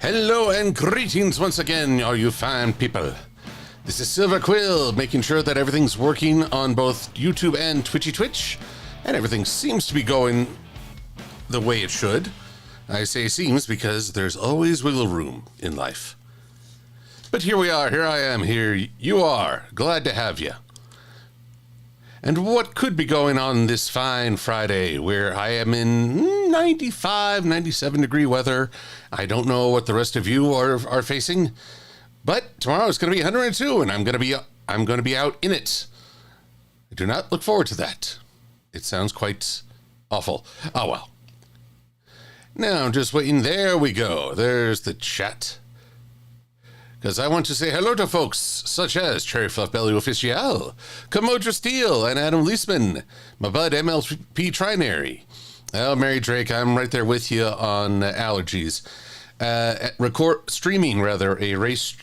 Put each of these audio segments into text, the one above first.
Hello and greetings once again, all you fine people. This is Silver-Quill, making sure that everything's working on both YouTube and Twitch, and everything seems to be going the way it should. I say seems because there's always wiggle room in life. But here we are, here I am, here you are, glad to have you. And what could be going on this fine Friday where I am in 95, 97 degree weather? I don't know what the rest of you are facing, but tomorrow is going to be 102 and I'm going to be out in it. I do not look forward to that. It sounds quite awful. Oh well. Now I'm just waiting. There we go. There's the chat. Because I want to say hello to folks such as Cherry Fluff Belly Official, Kamodra Steele, and Adam Leisman, my bud MLP Trinary. Well, Mary Drake, I'm right there with you on allergies. Streaming a race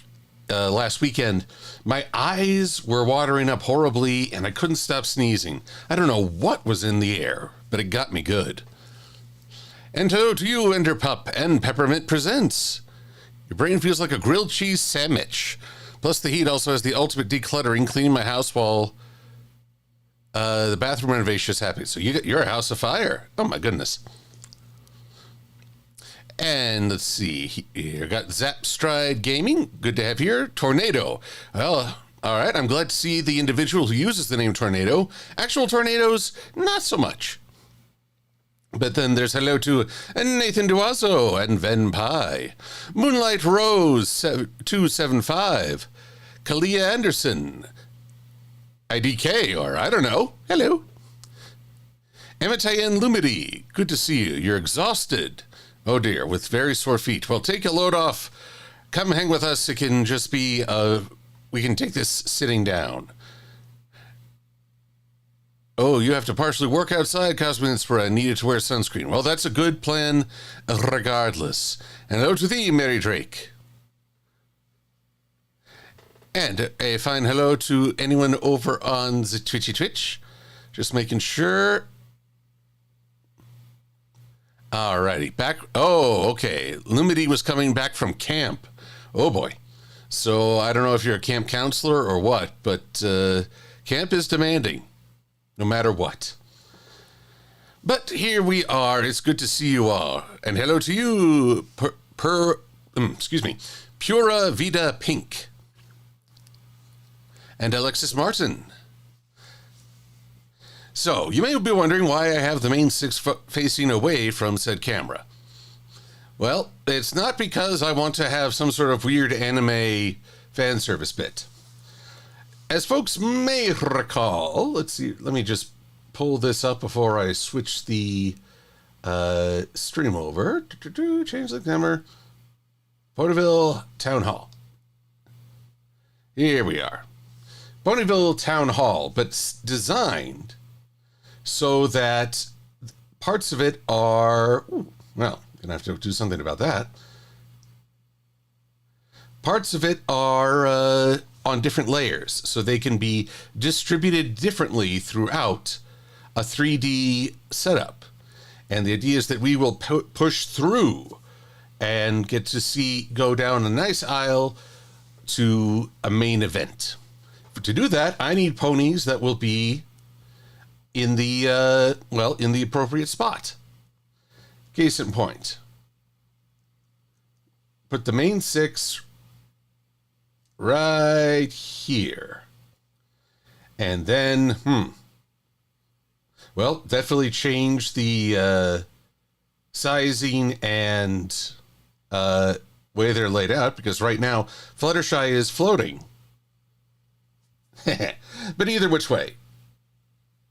last weekend. My eyes were watering up horribly, and I couldn't stop sneezing. I don't know what was in the air, but it got me good. And hello to you, Enderpup and Peppermint Presents. Your brain feels like a grilled cheese sandwich. Plus, the heat also has the ultimate decluttering, cleaning my house while the bathroom renovation is happening. So you're a house of fire. Oh, my goodness. And let's see here. Got Zap Stride Gaming. Good to have here. Tornado. Well, all right. I'm glad to see the individual who uses the name Tornado. Actual tornadoes, not so much. But then there's hello to Nathan Duazo and VenPie, Moonlight Rose 275, Kalia Anderson, IDK, or I don't know, hello. Emetayan Lumity, good to see you. You're exhausted. Oh dear, with very sore feet. Well, take a load off. Come hang with us. It can just be, we can take this sitting down. Oh, you have to partially work outside, Cosmic Inspira, needed to wear sunscreen. Well, that's a good plan regardless. And hello to thee, Mary Drake. And a fine hello to anyone over on the Twitch. Just making sure. Alrighty, back. Oh, okay. Lumity was coming back from camp. Oh, boy. So I don't know if you're a camp counselor or what, but camp is demanding. No matter what. But here we are. It's good to see you all. And hello to you, Pura Vida Pink. And Alexis Martin. So, you may be wondering why I have the main six facing away from said camera. Well, it's not because I want to have some sort of weird anime fan service bit. As folks may recall, let's see, let me just pull this up before I switch the stream over. Change the camera. Ponyville Town Hall. Here we are. Ponyville Town Hall, but designed so that parts of it are, well, gonna have to do something about that. Parts of it are on different layers, so they can be distributed differently throughout a 3D setup. And the idea is that we will push through and get to go down a nice aisle to a main event. To do that, I need ponies that will be in the, in the appropriate spot. Case in point. Put the main six right here. And then, definitely change the sizing and way they're laid out, because right now, Fluttershy is floating. But either which way,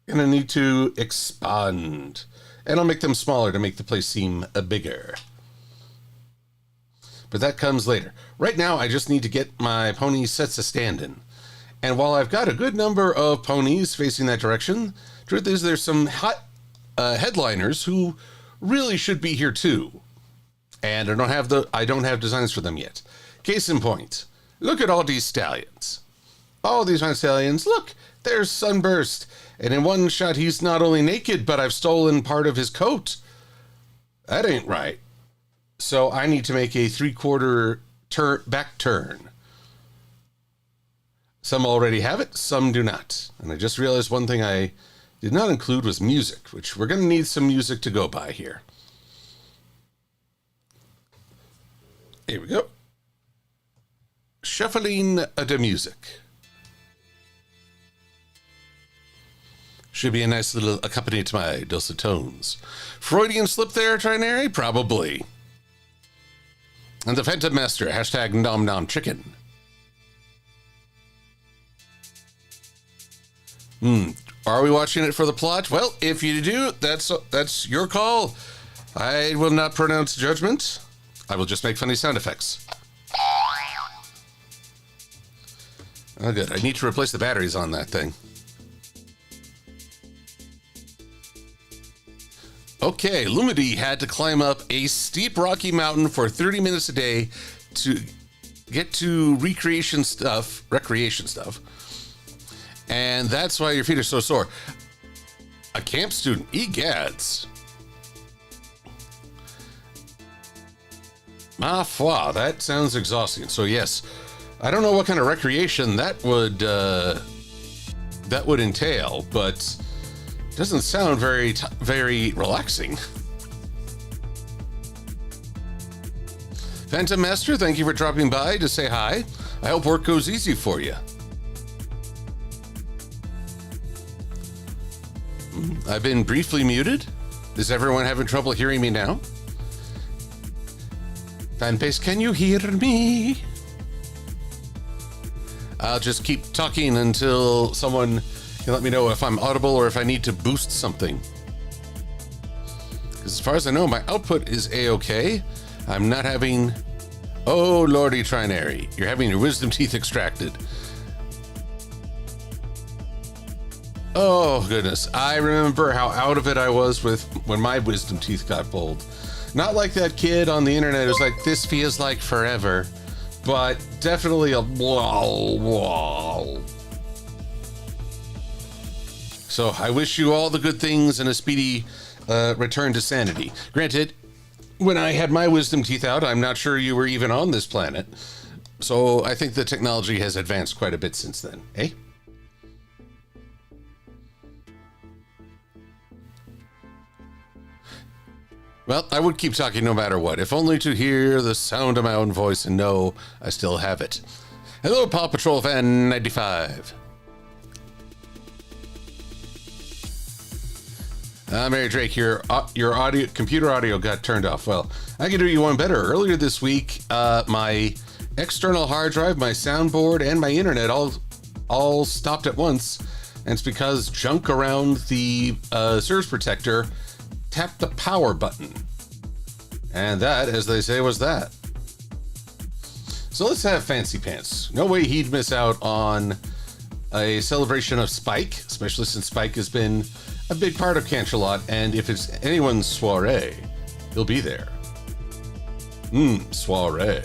gonna need to expand. And I'll make them smaller to make the place seem bigger. But that comes later. Right now, I just need to get my pony sets a stand-in. And while I've got a good number of ponies facing that direction, truth is there's some hot headliners who really should be here too. And I don't have designs for them yet. Case in point, look at all these stallions. All these fine stallions, look, there's Sunburst. And in one shot, he's not only naked, but I've stolen part of his coat. That ain't right. So I need to make a 3/4 back turn. Some already have it, some do not. And I just realized one thing I did not include was music, which we're going to need some music to go by here. Here we go. Shuffling the music. Should be a nice little accompaniment to my dulcet tones. Freudian slip there, Trinary? Probably. And the Phantom Master, hashtag nom nom chicken. Are we watching it for the plot? Well, if you do, that's your call. I will not pronounce judgment. I will just make funny sound effects. Oh, good. I need to replace the batteries on that thing. Okay, Lumity had to climb up a steep rocky mountain for 30 minutes a day to get to recreation stuff. And that's why your feet are so sore. A camp student, egads. Ma foi, that sounds exhausting. So yes, I don't know what kind of recreation that would entail, but doesn't sound very relaxing. Phantom Master, thank you for dropping by to say hi. I hope work goes easy for you. I've been briefly muted. Is everyone having trouble hearing me now? Fanbase, can you hear me? I'll just keep talking until someone can let me know if I'm audible or if I need to boost something. Because as far as I know, my output is A-okay. I'm not having... Oh, Lordy Trinary, you're having your wisdom teeth extracted. Oh, goodness. I remember how out of it I was with when my wisdom teeth got pulled. Not like that kid on the internet who's like, this feels like forever. But definitely a wall. So I wish you all the good things and a speedy return to sanity. Granted, when I had my wisdom teeth out, I'm not sure you were even on this planet. So I think the technology has advanced quite a bit since then, eh? Well, I would keep talking no matter what, if only to hear the sound of my own voice and know I still have it. Hello, Paw Patrol Fan 95. Mary Drake, your computer audio got turned off. Well, I can do you one better. Earlier this week, my external hard drive, my soundboard, and my internet all stopped at once, and it's because junk around the surge protector tapped the power button. And that, as they say, was that. So let's have Fancy Pants. No way he'd miss out on a celebration of Spike, especially since Spike has been a big part of Canterlot, and if it's anyone's soiree, he'll be there. Soiree.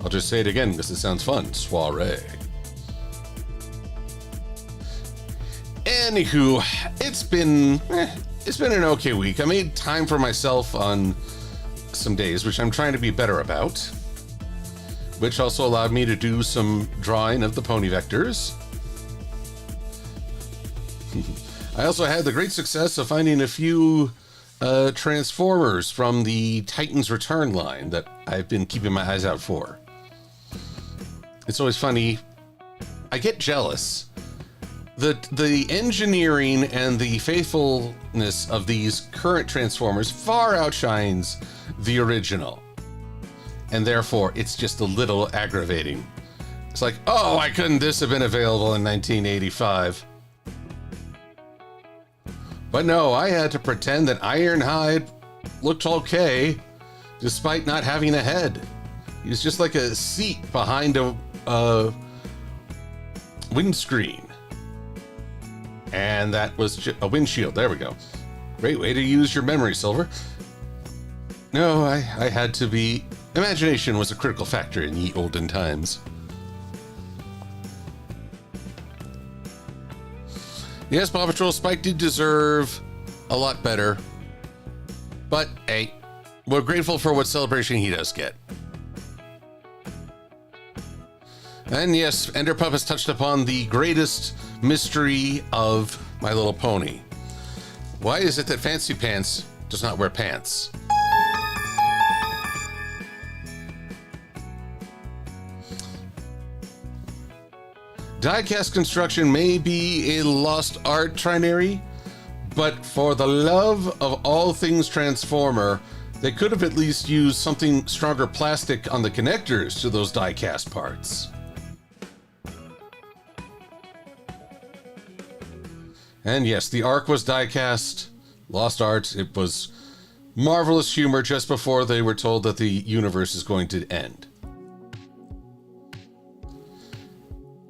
I'll just say it again because it sounds fun. Soiree. Anywho, it's been an okay week. I made time for myself on some days, which I'm trying to be better about, which also allowed me to do some drawing of the pony vectors. I also had the great success of finding a few Transformers from the Titans Return line that I've been keeping my eyes out for. It's always funny. I get jealous. The engineering and the faithfulness of these current Transformers far outshines the original. And therefore, it's just a little aggravating. It's like, oh, why couldn't this have been available in 1985? But no, I had to pretend that Ironhide looked okay, despite not having a head. He was just like a seat behind a windscreen. And that was a windshield. There we go. Great way to use your memory, Silver. No, I had to be... Imagination was a critical factor in ye olden times. Yes, Paw Patrol Spike did deserve a lot better. But, hey, we're grateful for what celebration he does get. And yes, Ender Pup has touched upon the greatest mystery of My Little Pony. Why is it that Fancy Pants does not wear pants? Diecast construction may be a lost art, Trinary, but for the love of all things Transformer, they could have at least used something stronger plastic on the connectors to those diecast parts. And yes, the Ark was diecast, lost art. It was marvelous humor just before they were told that the universe is going to end.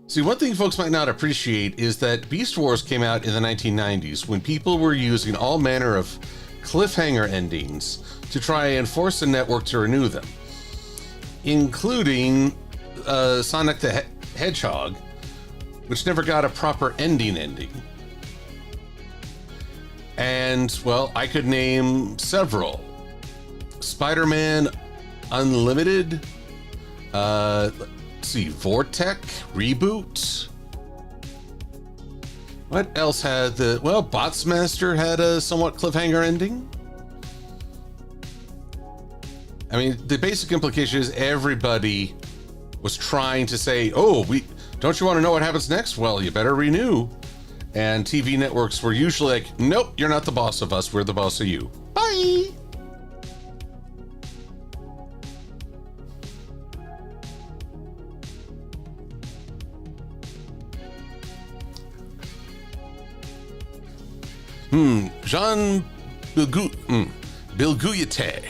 See, one thing folks might not appreciate is that Beast Wars came out in the 1990s when people were using all manner of cliffhanger endings to try and force the network to renew them, including Sonic the Hedgehog, which never got a proper ending. And, well, I could name several. Spider-Man Unlimited, let's see, Vortec, Reboot. What else had Botsmaster had a somewhat cliffhanger ending. I mean, the basic implication is everybody was trying to say, oh, don't you want to know what happens next? Well, you better renew. And TV networks were usually like, nope, you're not the boss of us. We're the boss of you. Bye. Jean Bilgute. Bilgute.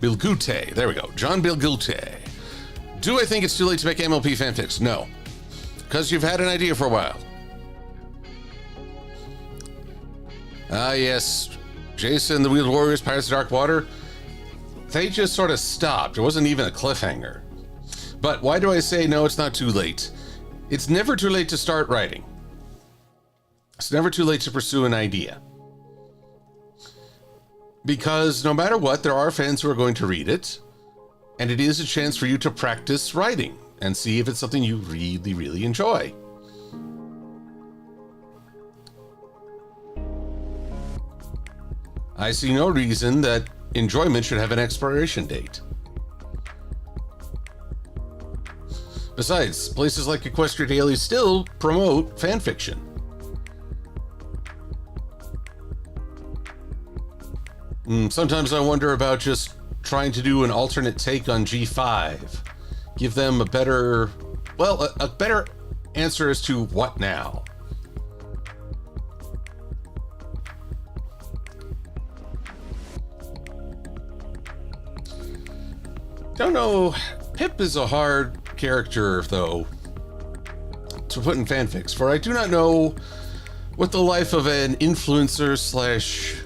There we go. John Bilgute. Do I think it's too late to make MLP fanfics? No. Because you've had an idea for a while. Yes. Jason, the Wheeled Warriors, Pirates of Dark Water. They just sort of stopped. It wasn't even a cliffhanger. But why do I say no, it's not too late? It's never too late to start writing. It's never too late to pursue an idea. Because no matter what, there are fans who are going to read it, and it is a chance for you to practice writing and see if it's something you really, really enjoy. I see no reason that enjoyment should have an expiration date. Besides, places like Equestria Daily still promote fanfiction. Sometimes I wonder about just trying to do an alternate take on G5. Give them a better answer as to what now. Don't know. Pip is a hard character, though, to put in fanfics, for I do not know what the life of an influencer slash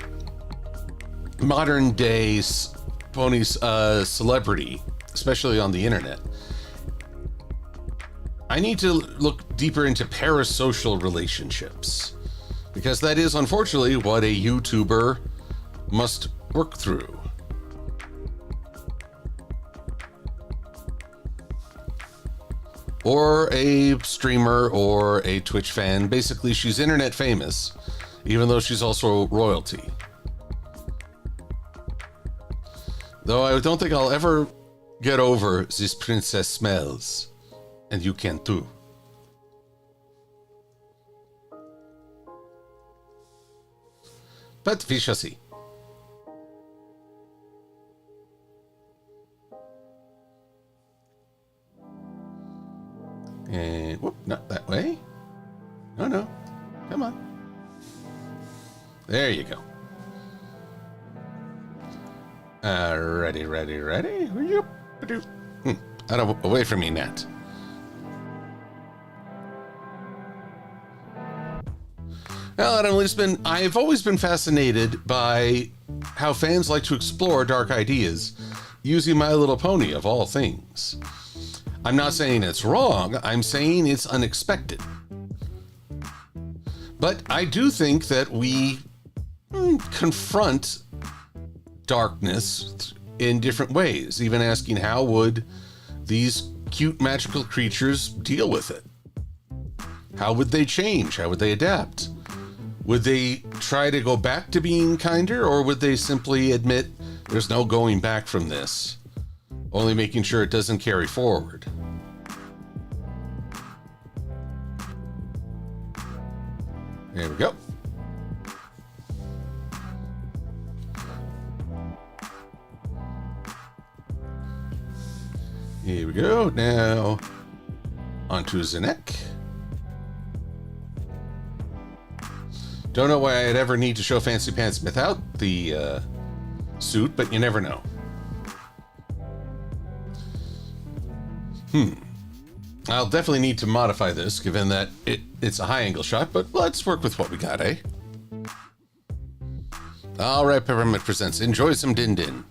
modern day ponies celebrity, especially on the internet. I need to look deeper into parasocial relationships, because that is unfortunately what a YouTuber must work through. Or a streamer or a Twitch fan. Basically, she's internet famous, even though she's also royalty. Though I don't think I'll ever get over this princess smells, and you can too. But we shall see. And whoop, not that way. No. Come on. There you go. Ready. Away from me, Nat. Well, I've always been fascinated by how fans like to explore dark ideas using My Little Pony, of all things. I'm not saying it's wrong, I'm saying it's unexpected. But I do think that we confront darkness in different ways, even asking how would these cute magical creatures deal with it? How would they change? How would they adapt? Would they try to go back to being kinder, or would they simply admit there's no going back from this, only making sure it doesn't carry forward? There we go. Here we go. Now onto Zenek. Don't know why I'd ever need to show Fancy Pants without the suit, but you never know. I'll definitely need to modify this, given that it's a high-angle shot, but let's work with what we got, eh? All right, Peppermint Presents. Enjoy some Din Din.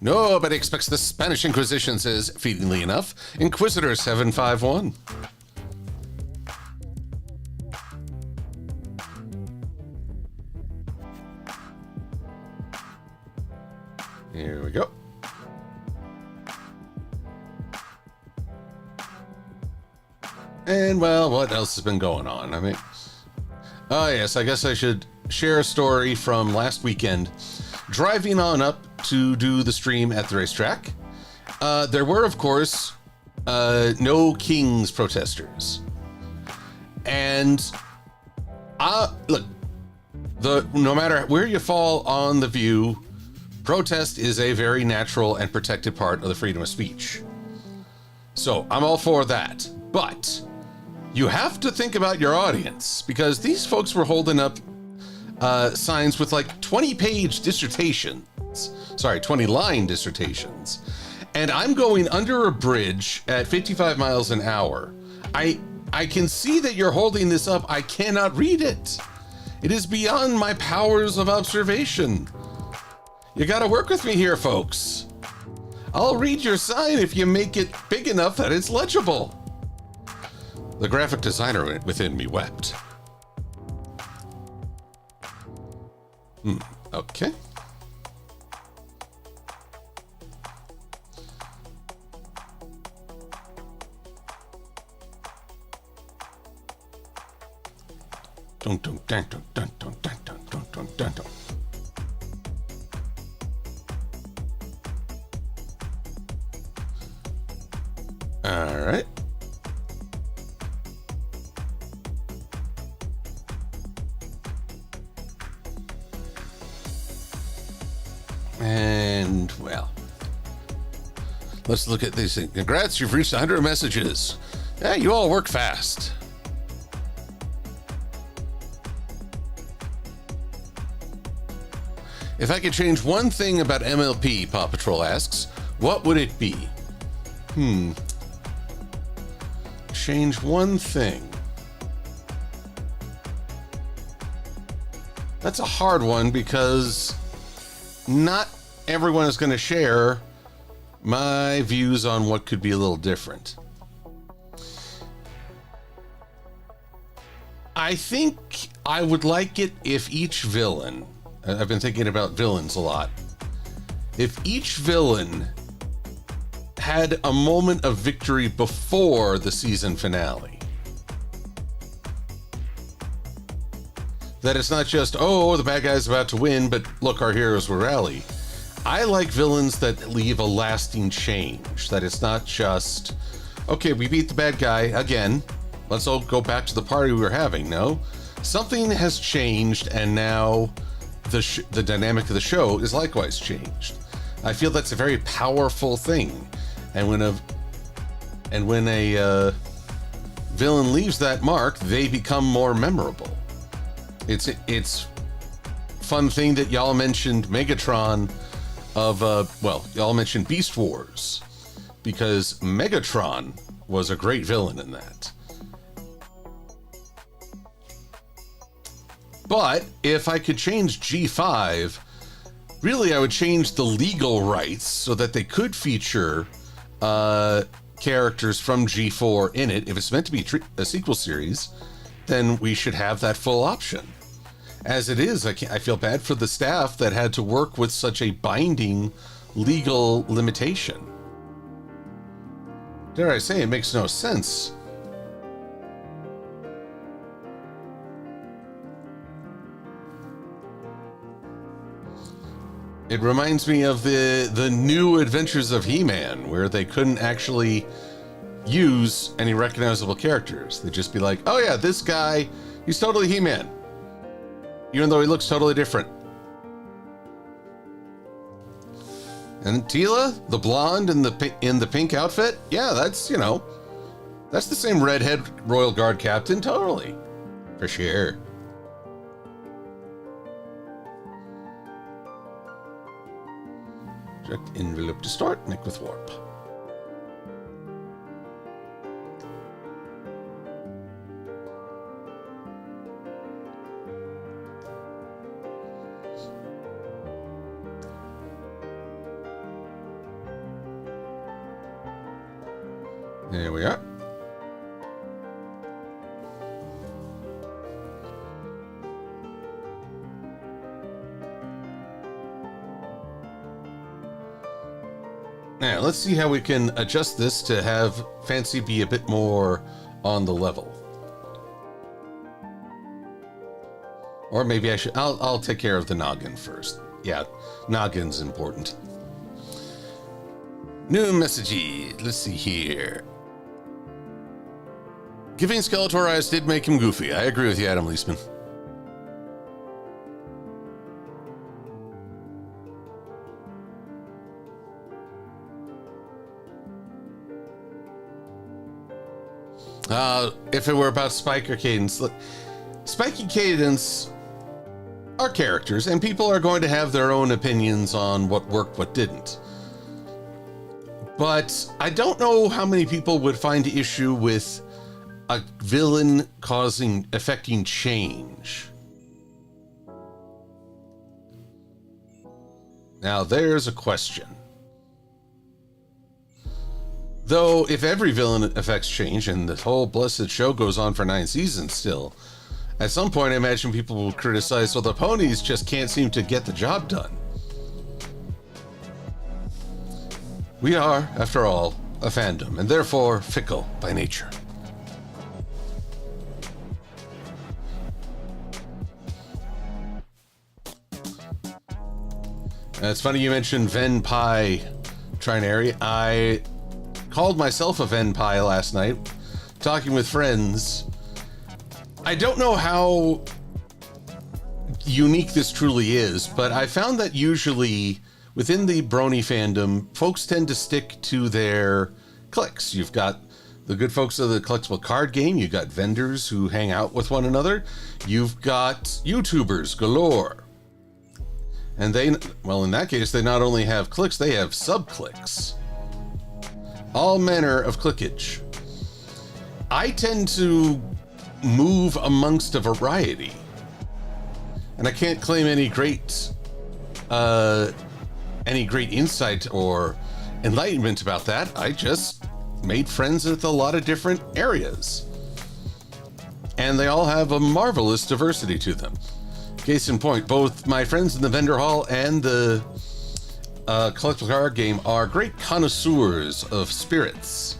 Nobody expects the Spanish Inquisition, says, feedingly enough, Inquisitor 751. Here we go. And, well, what else has been going on? I mean, oh, yes, I guess I should share a story from last weekend. Driving on up to do the stream at the racetrack, there were, of course, no Kings protesters. And, look, no matter where you fall on the view, protest is a very natural and protected part of the freedom of speech. So I'm all for that. But you have to think about your audience, because these folks were holding up signs with like 20-page dissertations. Sorry, 20-line dissertations. And I'm going under a bridge at 55 miles an hour. I can see that you're holding this up. I cannot read it. It is beyond my powers of observation. You gotta work with me here, folks. I'll read your sign if you make it big enough that it's legible. The graphic designer within me wept. Okay. Dun dun dun dun dun dun dun dun dun dun dun. All right. And, well, let's look at these things. Congrats, you've reached 100 messages. Yeah, you all work fast. If I could change one thing about MLP, Paw Patrol asks, what would it be? Change one thing. That's a hard one, because not everyone is going to share my views on what could be a little different. I think I would like it if each villain, I've been thinking about villains a lot, if each villain had a moment of victory before the season finale. That it's not just, oh, the bad guy's about to win, but look, our heroes will rally. I like villains that leave a lasting change, that it's not just, okay, we beat the bad guy again, let's all go back to the party we were having. No, something has changed, and now the dynamic of the show is likewise changed. I feel that's a very powerful thing, and when a villain leaves that mark, they become more memorable. It's fun thing that y'all mentioned Megatron y'all mentioned Beast Wars, because Megatron was a great villain in that. But if I could change G5, Really, I would change the legal rights so that they could feature characters from G4 in it. If it's meant to be a sequel series, then we should have that full option. As it is, I feel bad for the staff that had to work with such a binding legal limitation. Dare I say, it makes no sense. It reminds me of the new Adventures of HeMan, where they couldn't actually use any recognizable characters. They'd just be like, oh yeah, this guy, he's totally HeMan, even though he looks totally different. And Tila, the blonde in the pink outfit, yeah, that's, you know, that's the same redhead Royal Guard captain, totally, for sure. Direct envelope to start, Nick with warp. There we are. Now, let's see how we can adjust this to have Fancy be a bit more on the level. Or maybe I should, I'll take care of the noggin first. Yeah, noggin's important. New messages. Let's see here. Giving Skeletor eyes did make him goofy. I agree with you, Adam Leisman. If it were about Spike or Cadence, look, Spike and Cadence are characters, and people are going to have their own opinions on what worked, what didn't. But I don't know how many people would find issue with a villain affecting change. Now, there's a question. Though, if every villain affects change, and the whole blessed show goes on for 9 seasons still, at some point I imagine people will criticize, well, the ponies just can't seem to get the job done. We are, after all, a fandom, and therefore fickle by nature. It's funny you mentioned VenPie Trinary. I called myself a VenPie last night, talking with friends. I don't know how unique this truly is, but I found that usually within the Brony fandom, folks tend to stick to their cliques. You've got the good folks of the collectible card game. You've got vendors who hang out with one another. You've got YouTubers galore. And they, well, in that case, they not only have cliques, they have sub-cliques. All manner of clickage. I tend to move amongst a variety. And I can't claim any great insight or enlightenment about that. I just made friends with a lot of different areas. And they all have a marvelous diversity to them. Case in point, both my friends in the vendor hall and the collectible card game are great connoisseurs of spirits.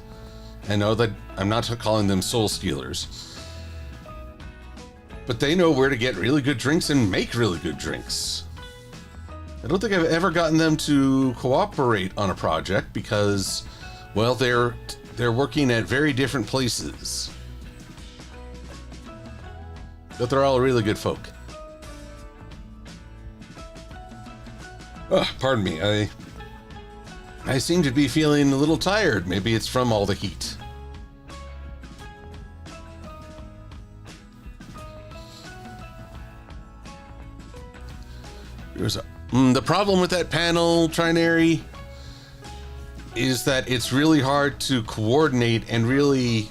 I know that I'm not calling them soul stealers, but they know where to get really good drinks and make really good drinks. I don't think I've ever gotten them to cooperate on a project because, well, they're working at very different places. But they're all really good folk. Oh, pardon me, I seem to be feeling a little tired. Maybe it's from all the heat. The problem with that panel, Trinary, is that it's really hard to coordinate and really...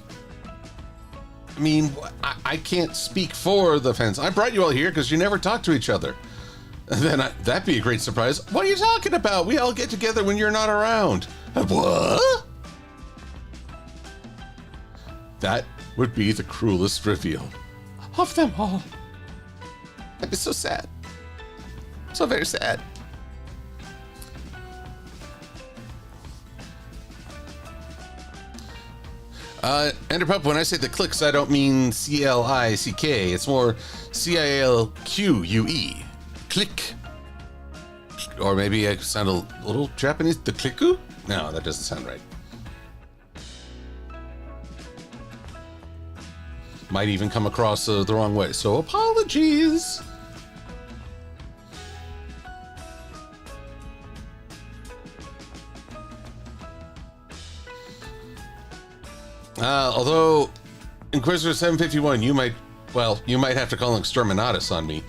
I mean, I can't speak for the fans. I brought you all here because you never talk to each other. That'd be a great surprise. What are you talking about? We all get together when you're not around. What? That would be the cruelest reveal of them all. That'd be so sad. So very sad. Enderpup, when I say the clicks, I don't mean C-L-I-C-K. It's more C-I-L-Q-U-E. Click. Or maybe I sound a little Japanese. The clicku? No, that doesn't sound right. Might even come across the wrong way. So apologies. Although Inquisitor 751, you might have to call Exterminatus on me.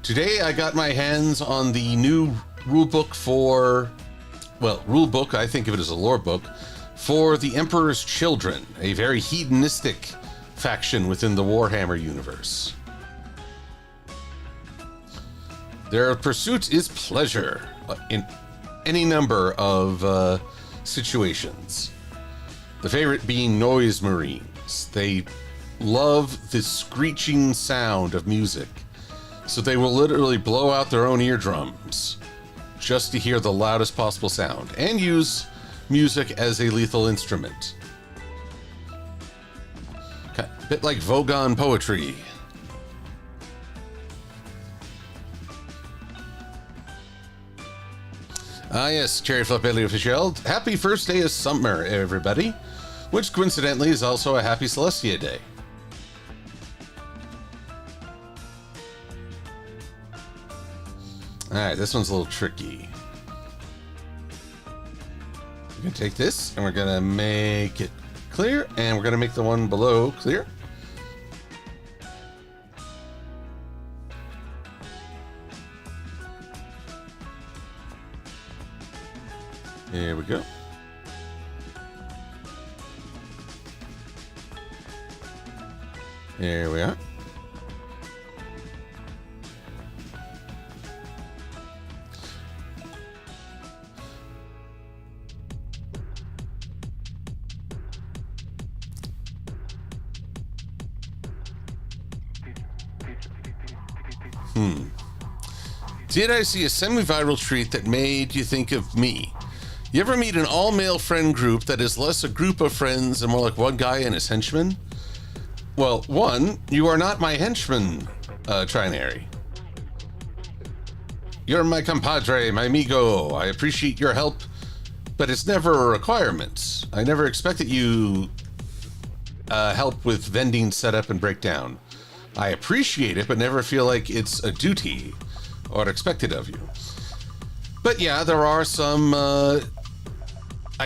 Today I got my hands on the new rulebook rulebook, I think of it as a lore book, for the Emperor's Children, a very hedonistic faction within the Warhammer universe. Their pursuit is pleasure in any number of situations. The favorite being noise marines. They love the screeching sound of music, so they will literally blow out their own eardrums just to hear the loudest possible sound, and use music as a lethal instrument. A bit like Vogon poetry. Ah yes, Cherry Flip Billy Official. Happy first day of summer, everybody. Which coincidentally is also a happy Celestia day. Alright, this one's a little tricky. We're gonna take this and we're gonna make it clear, and we're gonna make the one below clear. Here we go. Here we are. Did I see a semi-viral tweet that made you think of me? You ever meet an all-male friend group that is less a group of friends and more like one guy and his henchmen? Well, one, you are not my henchman, Trinary. You're my compadre, my amigo. I appreciate your help, but it's never a requirement. I never expected you help with vending setup and breakdown. I appreciate it, but never feel like it's a duty or expected of you. But yeah, there are some, I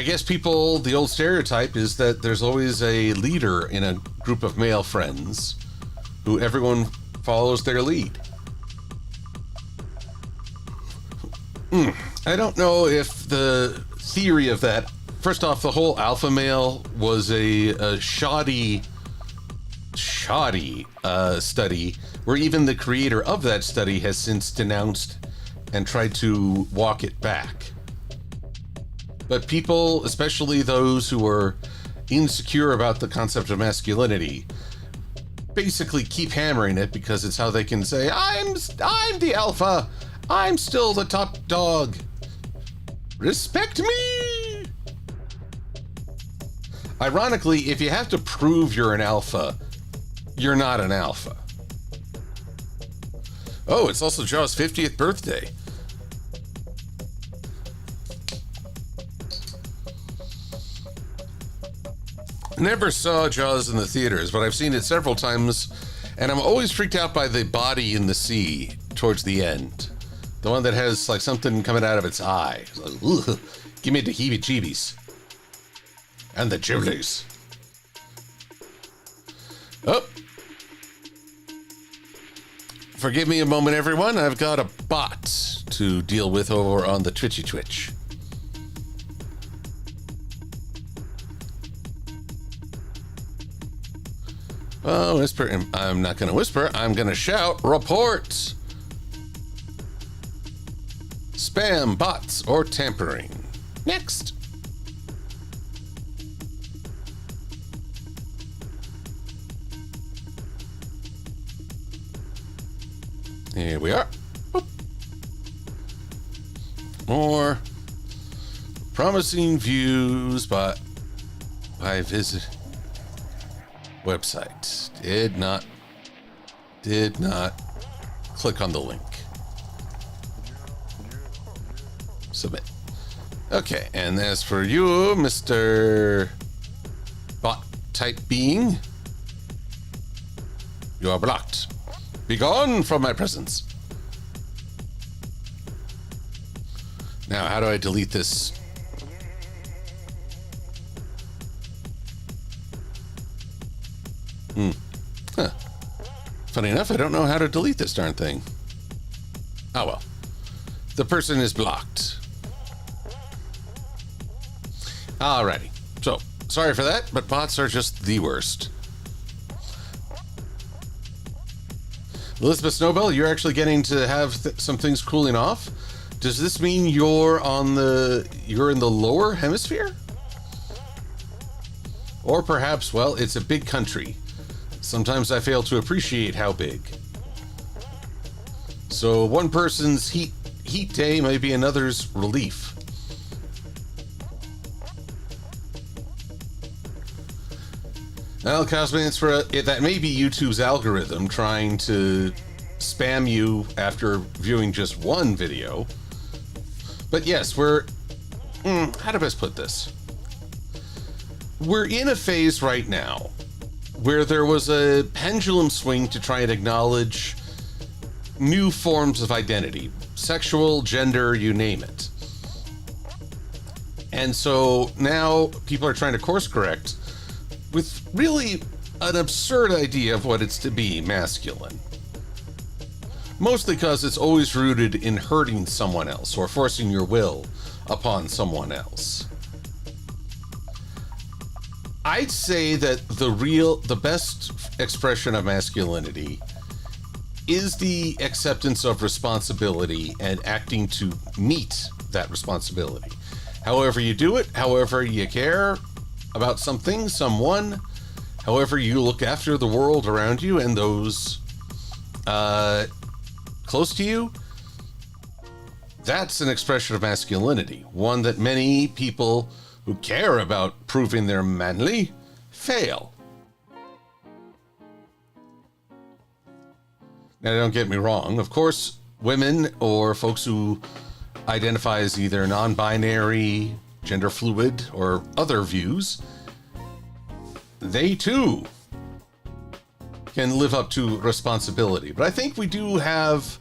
guess people, the old stereotype is that there's always a leader in a group of male friends who everyone follows their lead. I don't know if the theory of that, first off, the whole alpha male was a shoddy study where even the creator of that study has since denounced and tried to walk it back. But people, especially those who are insecure about the concept of masculinity, basically keep hammering it because it's how they can say, I'm the alpha. I'm still the top dog. Respect me. Ironically, if you have to prove you're an alpha, you're not an alpha. Oh, it's also Jaw's 50th birthday. Never saw Jaws in the theaters, but I've seen it several times, and I'm always freaked out by the body in the sea towards the end. The one that has like something coming out of its eye. Like, ugh, give me the heebie-jeebies. And the Jubilees. Oh. Forgive me a moment, everyone. I've got a bot to deal with over on the Twitch. Oh, whisper. I'm not going to whisper. I'm going to shout, report. spam, bots, or tampering. Next. Here we are. Boop. More promising views by visit website. Did not click on the link. Submit. Okay, and as for you, Mr. Bot type being, you are blocked. Be gone from my presence. Now, how do I delete this? Huh. Funny enough, I don't know how to delete this darn thing. Oh well. The person is blocked. Alrighty. So, sorry for that, but bots are just the worst. Elizabeth Snowbell, you're actually getting to have some things cooling off. Does this mean you're in the lower hemisphere? Or perhaps, well, it's a big country. Sometimes I fail to appreciate how big. So one person's heat day may be another's relief. Well, Cosmans, that may be YouTube's algorithm trying to spam you after viewing just one video. But yes, how do I best put this? We're in a phase right now where there was a pendulum swing to try and acknowledge new forms of identity, sexual, gender, you name it. And so now people are trying to course correct with really an absurd idea of what it's to be masculine. Mostly because it's always rooted in hurting someone else or forcing your will upon someone else. I'd say that the best expression of masculinity is the acceptance of responsibility and acting to meet that responsibility. However you do it, however you care about something, someone, however you look after the world around you and those close to you, that's an expression of masculinity, one that many people who care about proving they're manly fail. Now, don't get me wrong, of course, women or folks who identify as either non-binary, gender fluid, or other views, they too can live up to responsibility. But I think we do have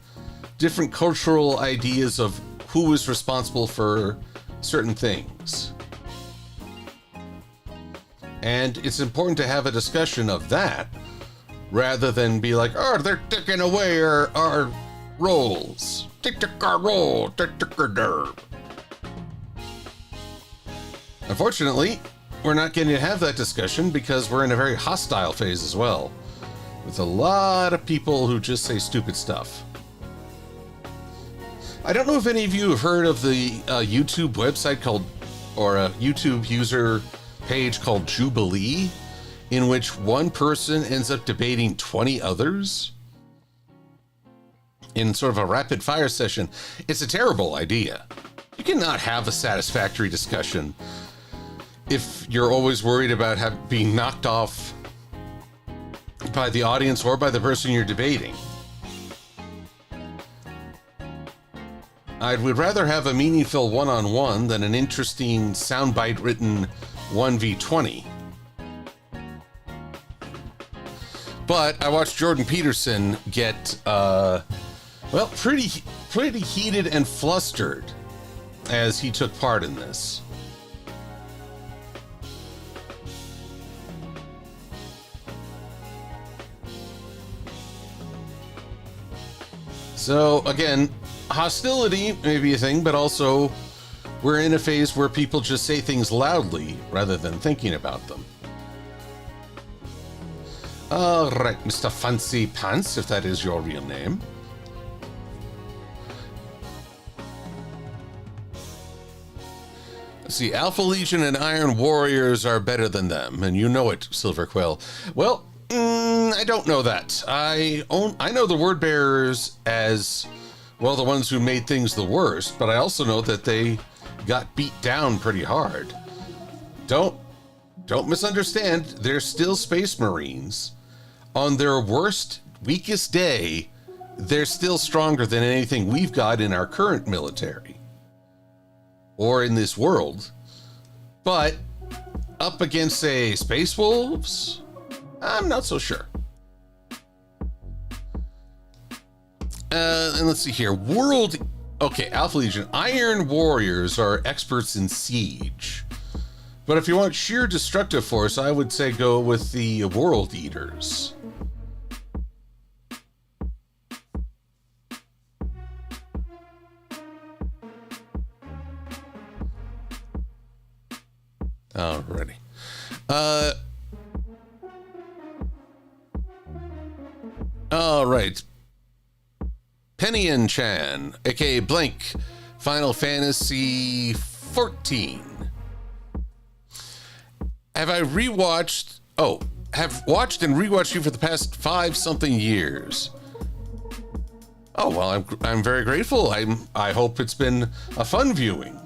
different cultural ideas of who is responsible for certain things. And it's important to have a discussion of that rather than be like, oh, they're taking away our roles. Take our role. Unfortunately, we're not getting to have that discussion because we're in a very hostile phase as well, with a lot of people who just say stupid stuff. I don't know if any of you have heard of the YouTube website or a YouTube user page called Jubilee, in which one person ends up debating 20 others in sort of a rapid fire session. It's a terrible idea. You cannot have a satisfactory discussion if you're always worried about being knocked off by the audience or by the person you're debating. I would rather have a meaningful one-on-one than an interesting soundbite written 1v20. But I watched Jordan Peterson get, pretty heated and flustered as he took part in this. So again, hostility may be a thing, but also we're in a phase where people just say things loudly rather than thinking about them. All right, Mr. Fancy Pants, if that is your real name. Let's see, Alpha Legion and Iron Warriors are better than them, and you know it, Silver-Quill. Well, I don't know that. I know the Word Bearers as, well, the ones who made things the worst, but I also know that they got beat down pretty hard. Don't misunderstand. They're still Space Marines. On their worst, weakest day, they're still stronger than anything we've got in our current military or in this world. But up against, say, Space Wolves, I'm not so sure. And let's see here. Okay, Alpha Legion. Iron Warriors are experts in siege. But if you want sheer destructive force, I would say go with the World Eaters. Alrighty. All right. Penny and Chan, aka Blank, Final Fantasy 14. Have watched and rewatched you for the past 5-something years. Oh, well, I'm very grateful. I hope it's been a fun viewing.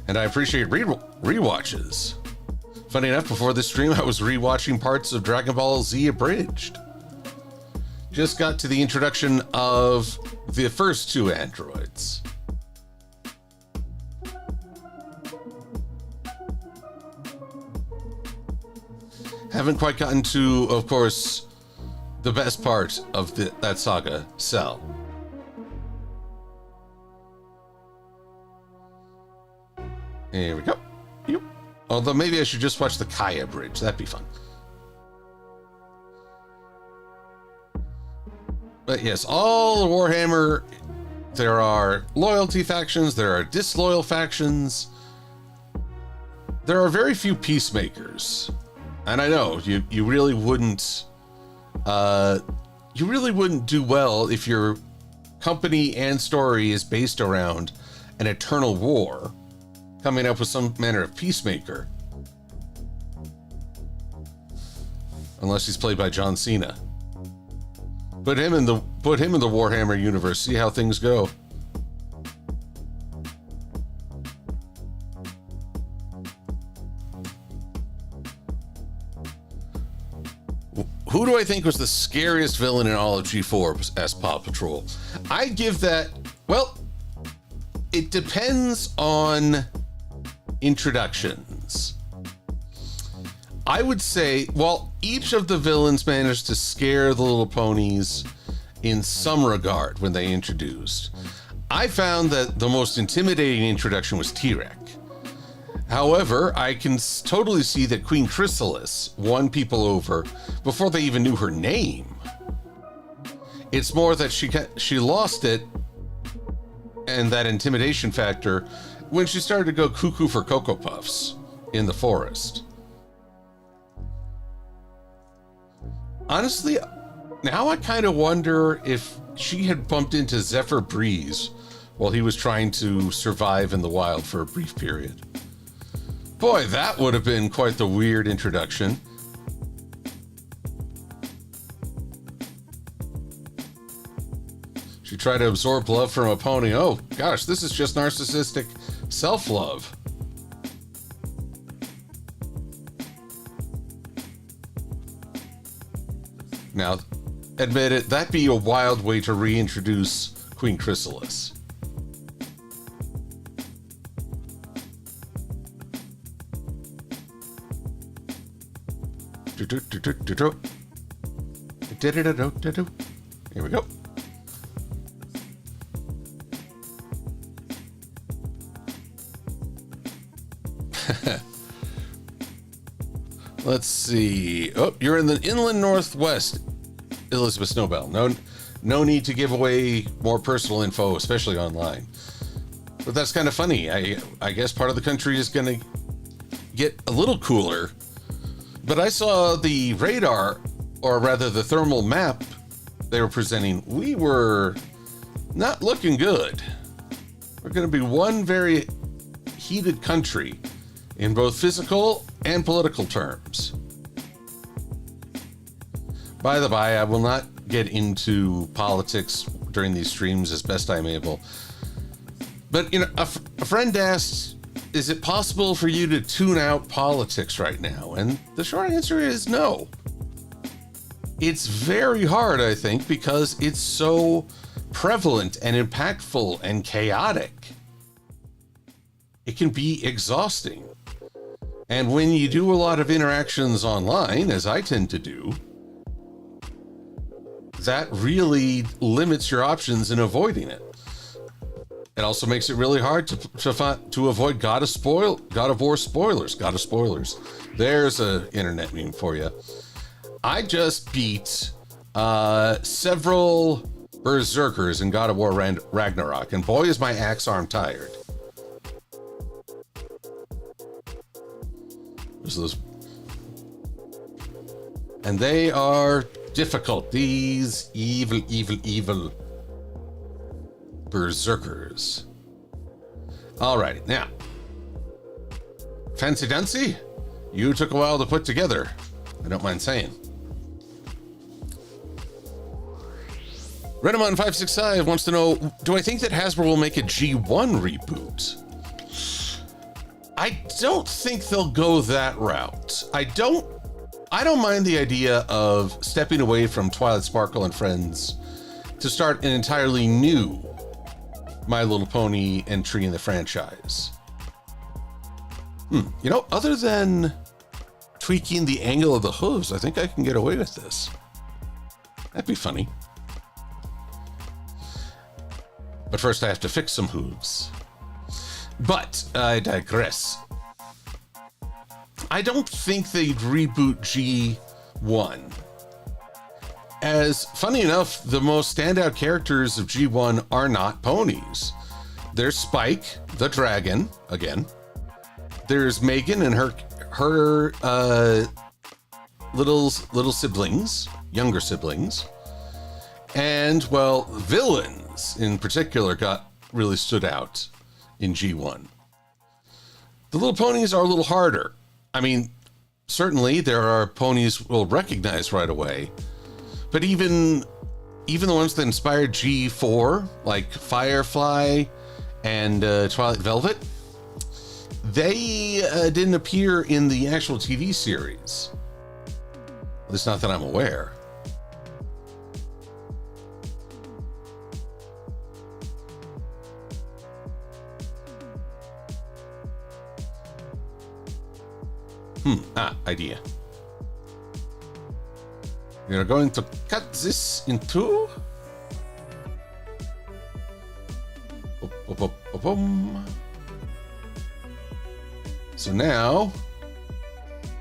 And I appreciate rewatches. Funny enough, before this stream, I was rewatching parts of Dragon Ball Z Abridged. Just got to the introduction of the first 2 androids. Haven't quite gotten to, of course, the best part of that saga, Cell. Here we go. Yep. Although maybe I should just watch the Kaya Bridge. That'd be fun. But yes, all the Warhammer, there are loyalty factions, there are disloyal factions. There are very few peacemakers. And I know you really wouldn't do well if your company and story is based around an eternal war, coming up with some manner of peacemaker. Unless he's played by John Cena. Put him in the Warhammer universe, see how things go. Who do I think was the scariest villain in all of G4 as Paw Patrol? I give that, well, it depends on introductions. I would say, well, each of the villains managed to scare the little ponies in some regard when they introduced. I found that the most intimidating introduction was T-Rex. However, I can totally see that Queen Chrysalis won people over before they even knew her name. It's more that she lost it, and that intimidation factor, when she started to go cuckoo for Cocoa Puffs in the forest. Honestly, now I kind of wonder if she had bumped into Zephyr Breeze while he was trying to survive in the wild for a brief period. Boy, that would have been quite the weird introduction. She tried to absorb love from a pony. Oh, gosh, this is just narcissistic self-love. Now, admit it, that'd be a wild way to reintroduce Queen Chrysalis. Here we go. Let's see. Oh, you're in the inland northwest, Elizabeth Snowbell. No need to give away more personal info, especially online. But that's kind of funny. I guess part of the country is going to get a little cooler. But I saw the radar, or rather the thermal map they were presenting. We were not looking good. We're going to be one very heated country in both physical and political terms. By the by, I will not get into politics during these streams as best I'm able. But, you know, a friend asked, is it possible for you to tune out politics right now? And the short answer is no. It's very hard, I think, because it's so prevalent and impactful and chaotic. It can be exhausting. And when you do a lot of interactions online, as I tend to do, that really limits your options in avoiding it. It also makes it really hard to avoid God of War spoilers. There's a internet meme for you. I just beat several berserkers in God of War Ragnarok, and boy is my axe arm tired. There's those, and they are difficult. These evil berserkers. Alrighty, now, Fancy Dancy, you took a while to put together. I don't mind saying. Renamon565 wants to know, do I think that Hasbro will make a G1 reboot? I don't think they'll go that route. I don't mind the idea of stepping away from Twilight Sparkle and Friends to start an entirely new My Little Pony entry in the franchise. You know, other than tweaking the angle of the hooves, I think I can get away with this. That'd be funny. But first I have to fix some hooves. But I digress. I don't think they'd reboot G1. As, funny enough, the most standout characters of G1 are not ponies. There's Spike, the dragon, again. There's Megan and her little siblings, younger siblings. And, well, villains in particular really stood out in G1. The little ponies are a little harder. I mean, certainly there are ponies we'll recognize right away. But even the ones that inspired G4, like Firefly and Twilight Velvet, they didn't appear in the actual TV series. At least not that I'm aware. Idea. We are going to cut this in two. So now,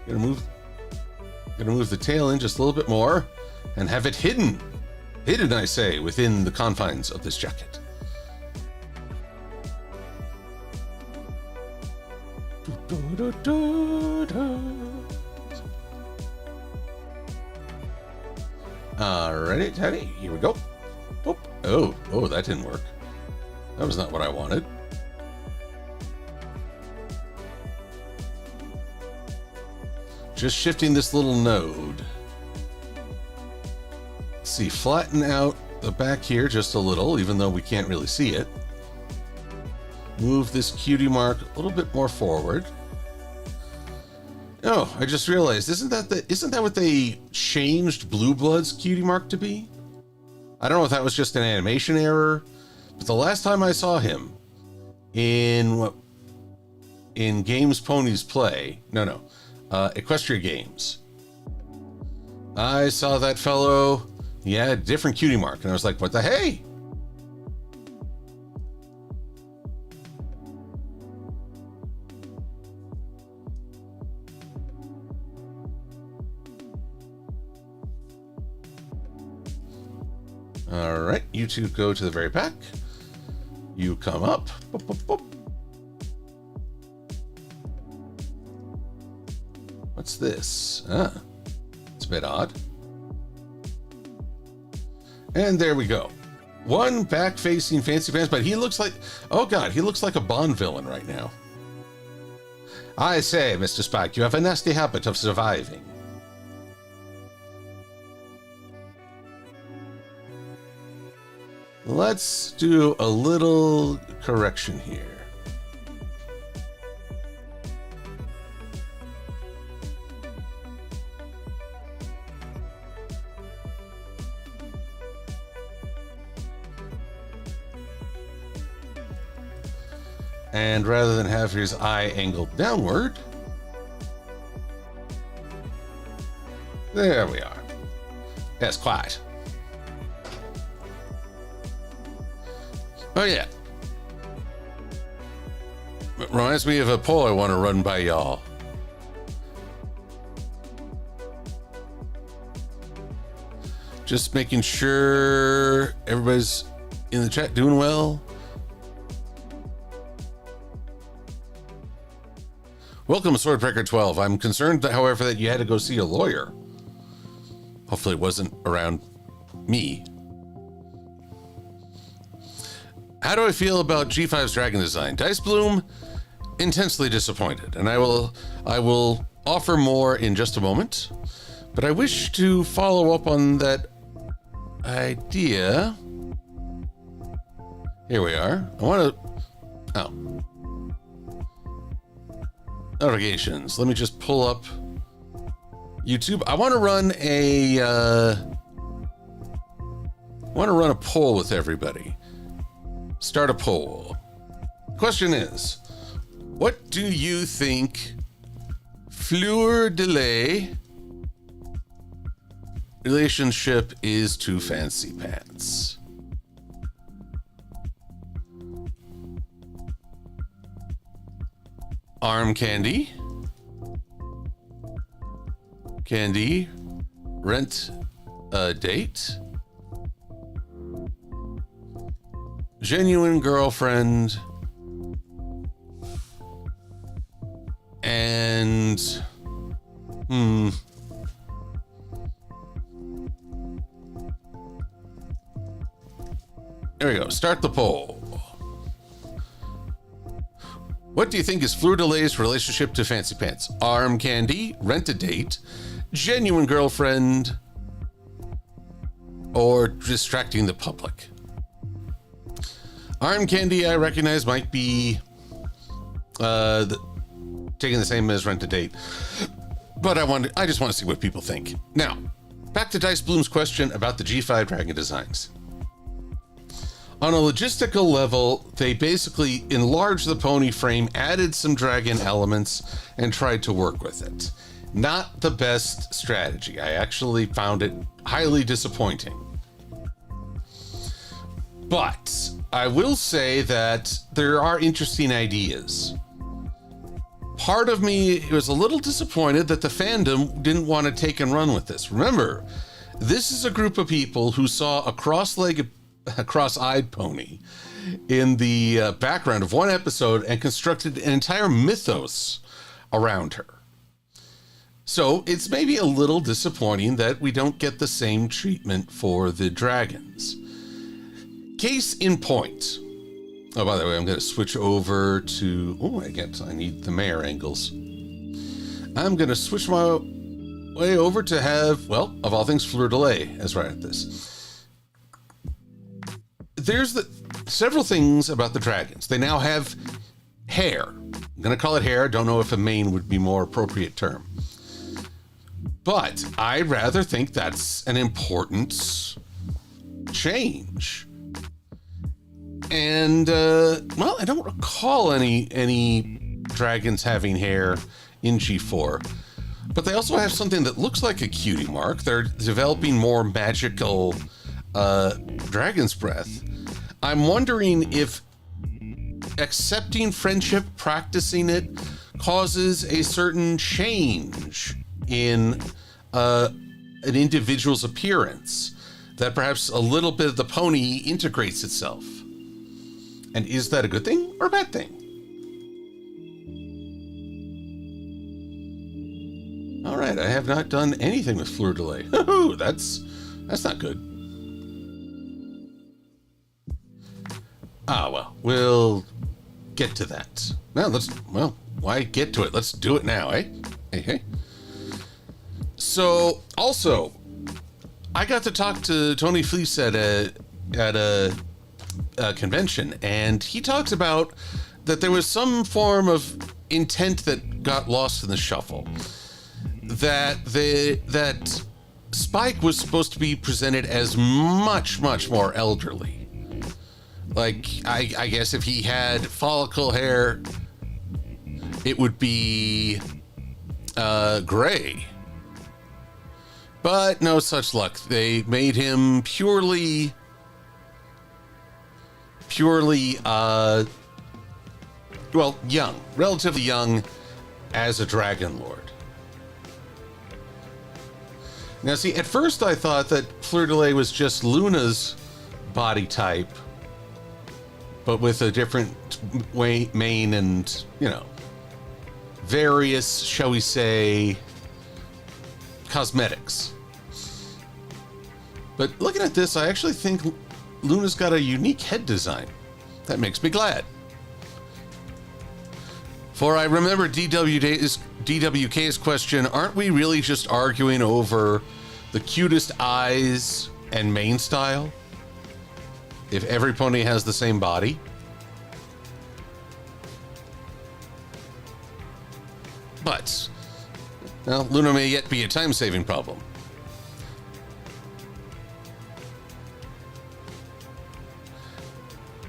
gonna move the tail in just a little bit more and have it hidden, I say, within the confines of this jacket. Alrighty, Teddy, here we go. Oh, that didn't work. That was not what I wanted. Just shifting this little node. See, flatten out the back here just a little, even though we can't really see it. Move this cutie mark a little bit more forward. Oh, I just realized, isn't that what they changed Blue Blood's cutie mark to be? I don't know if that was just an animation error, but the last time I saw him in Games Ponies Play, Equestria Games, I saw that fellow, different cutie mark, and I was like, what the hey? All right, you two go to the very back. You come up. Boop, boop, boop. What's this? It's a bit odd. And there we go. One back-facing Fancy Pants, but he looks like, oh God, he looks like a Bond villain right now. I say, Mr. Spike, you have a nasty habit of surviving. Let's do a little correction here. And rather than have his eye angled downward, there we are. Yes, quite. Oh yeah. It reminds me of a poll I want to run by y'all. Just making sure everybody's in the chat doing well. Welcome, Swordbreaker 12. I'm concerned, however, that you had to go see a lawyer. Hopefully it wasn't around me. How do I feel about G5's dragon design? Dice Bloom, intensely disappointed, and I will offer more in just a moment. But I wish to follow up on that idea. Here we are. I want to... Oh. Notifications. Let me just pull up YouTube. I want to run a poll with everybody. Start a poll. Question is, what do you think Fleur de Lis relationship is to Fancy Pants? Arm Candy. Candy. Rent a date. Genuine girlfriend. And there we go. Start the poll. What do you think is Fleur de Lis' relationship to Fancy Pants? Arm Candy, rent a date, genuine girlfriend, or distracting the public? Arm Candy, I recognize, might be taking the same as rent a date, but I just want to see what people think. Now, back to Dice Bloom's question about the G5 dragon designs. On a logistical level, they basically enlarged the pony frame, added some dragon elements, and tried to work with it. Not the best strategy. I actually found it highly disappointing. But I will say that there are interesting ideas. Part of me was a little disappointed that the fandom didn't want to take and run with this. Remember, this is a group of people who saw a cross-eyed pony in the background of one episode and constructed an entire mythos around her. So it's maybe a little disappointing that we don't get the same treatment for the dragons. Case in point. Oh, by the way, I'm going to switch over to... Oh, I need the mayor angles. I'm going to switch my way over to have, well, of all things, Fleur de Lis as right at this. There's several things about the dragons. They now have hair. I'm going to call it hair. Don't know if a mane would be more appropriate term. But I rather think that's an important change. And, well, I don't recall any dragons having hair in G4. But they also have something that looks like a cutie mark. They're developing more magical dragon's breath. I'm wondering if accepting friendship, practicing it, causes a certain change in an individual's appearance, that perhaps a little bit of the pony integrates itself. And is that a good thing or a bad thing? All right, I have not done anything with Fleur de Lis. That's not good. Ah, well, we'll get to that. Now, why why get to it? Let's do it now, eh? Hey. So, also, I got to talk to Tony Fleece at a convention, and he talks about that there was some form of intent that got lost in the shuffle. That Spike was supposed to be presented as much, much more elderly. Like, I guess if he had follicle hair, it would be gray. But no such luck. They made him purely, young, relatively young as a Dragon Lord. Now, see, at first I thought that Fleur de Lis was just Luna's body type, but with a different mane and, various, shall we say, cosmetics. But looking at this, I actually think Luna's got a unique head design. That makes me glad. For I remember DWK's question, aren't we really just arguing over the cutest eyes and mane style? If every pony has the same body? But, well, Luna may yet be a time-saving problem.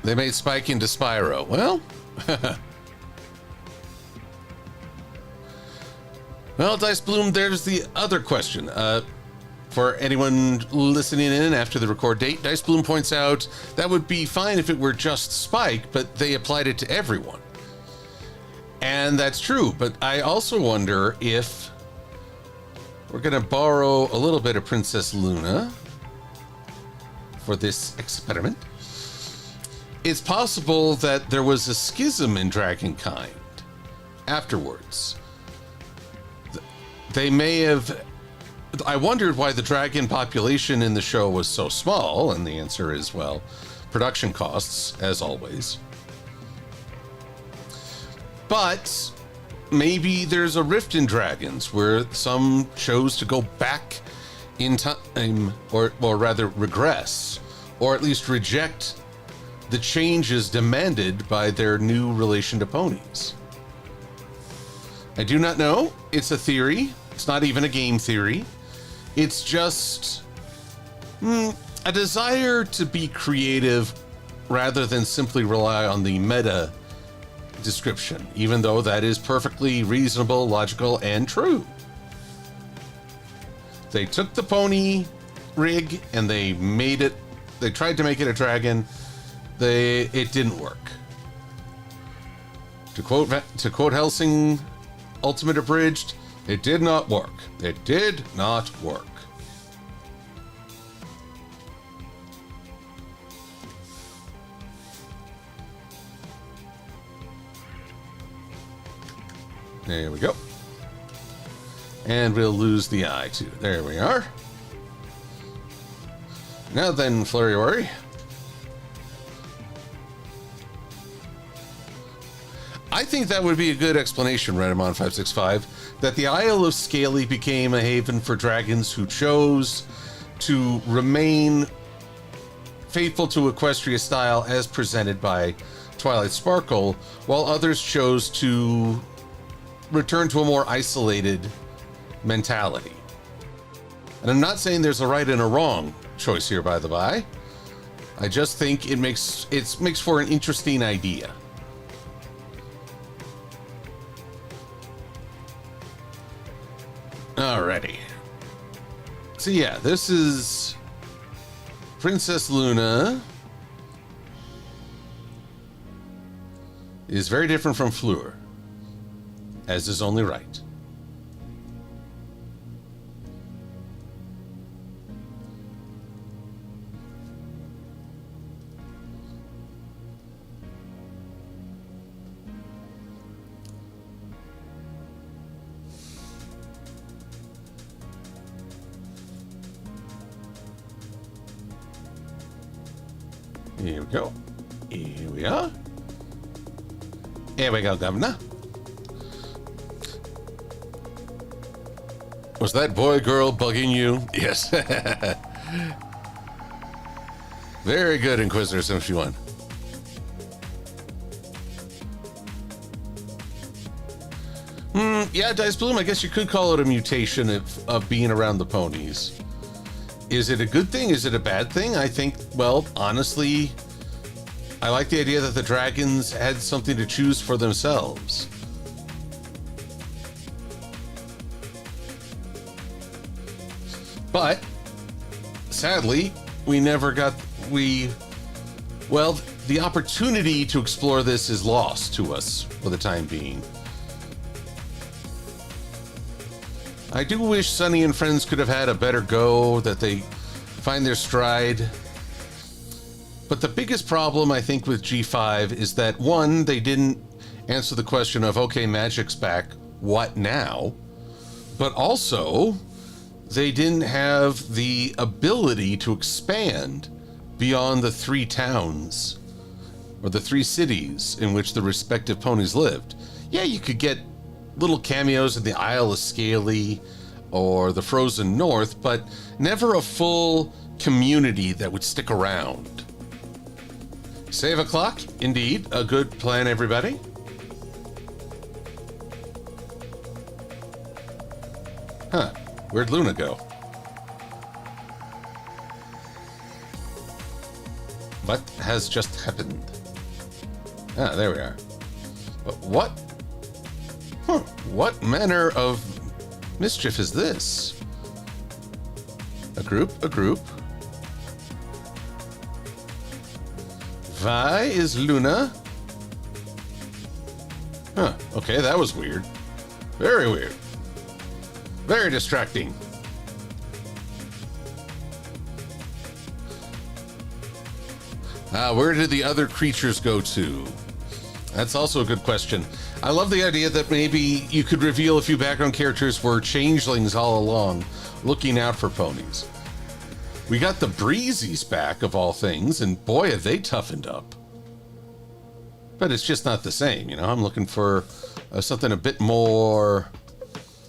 They made Spike into Spyro. Well, well, Dice Bloom, there's the other question. For anyone listening in after the record date, Dice Bloom points out that would be fine if it were just Spike, but they applied it to everyone. And that's true, but I also wonder if we're going to borrow a little bit of Princess Luna for this experiment. It's possible that there was a schism in Dragonkind afterwards. They may have... I wondered why the dragon population in the show was so small, and the answer is, well, production costs, as always. But maybe there's a rift in dragons where some chose to go back in time, or rather regress, or at least reject the changes demanded by their new relation to ponies. I do not know. It's a theory. It's not even a game theory. It's just a desire to be creative rather than simply rely on the meta description, even though that is perfectly reasonable, logical, and true. They took the pony rig and they tried to make it a dragon. It didn't work. To quote Helsing Ultimate Abridged, it did not work. It did not work. There we go. And we'll lose the eye too. There we are. Now then, Flurry. I think that would be a good explanation, Redamon565, that the Isle of Scaly became a haven for dragons who chose to remain faithful to Equestria style as presented by Twilight Sparkle, while others chose to return to a more isolated mentality. And I'm not saying there's a right and a wrong choice here, by the by. I just think it makes for an interesting idea. Alrighty. So yeah, this is Princess Luna. Is very different from Fleur, as is only right. Here we go. Here we are. Here we go, Governor. Was that boy girl bugging you? Yes. Very good, Inquisitor 71. Yeah, Dice Bloom, I guess you could call it a mutation of being around the ponies. Is it a good thing? Is it a bad thing? I think, well, honestly, I like the idea that the dragons had something to choose for themselves. But, sadly, we never got, well, the opportunity to explore this is lost to us for the time being. I do wish Sunny and friends could have had a better go, that they find their stride. But the biggest problem, I think, with G5 is that, one, they didn't answer the question of, okay, Magic's back, what now? But also, they didn't have the ability to expand beyond the 3 towns or the 3 cities in which the respective ponies lived. Yeah, you could get little cameos in the Isle of Scaly or the Frozen North, but never a full community that would stick around. Save a clock, indeed. A good plan, everybody. Huh, where'd Luna go? What has just happened? Ah, there we are. But what? Huh, what manner of mischief is this? A group. Vi is Luna. Huh, okay, that was weird. Very weird. Very distracting. Where did the other creatures go to? That's also a good question. I love the idea that maybe you could reveal a few background characters were changelings all along, looking out for ponies. We got the Breezies back, of all things, and boy, have they toughened up. But it's just not the same, you know? I'm looking for something a bit more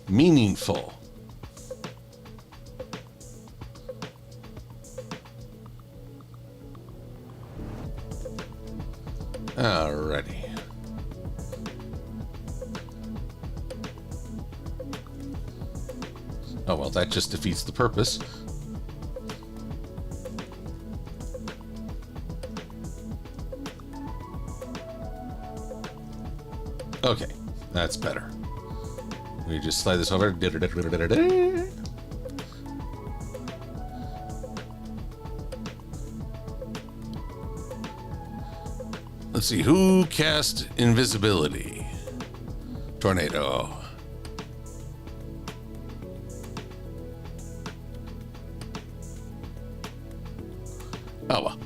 meaningful. Alrighty. Oh, well, that just defeats the purpose. Okay, that's better. We just slide this over. Let's see, who cast invisibility? Tornado. Oh well.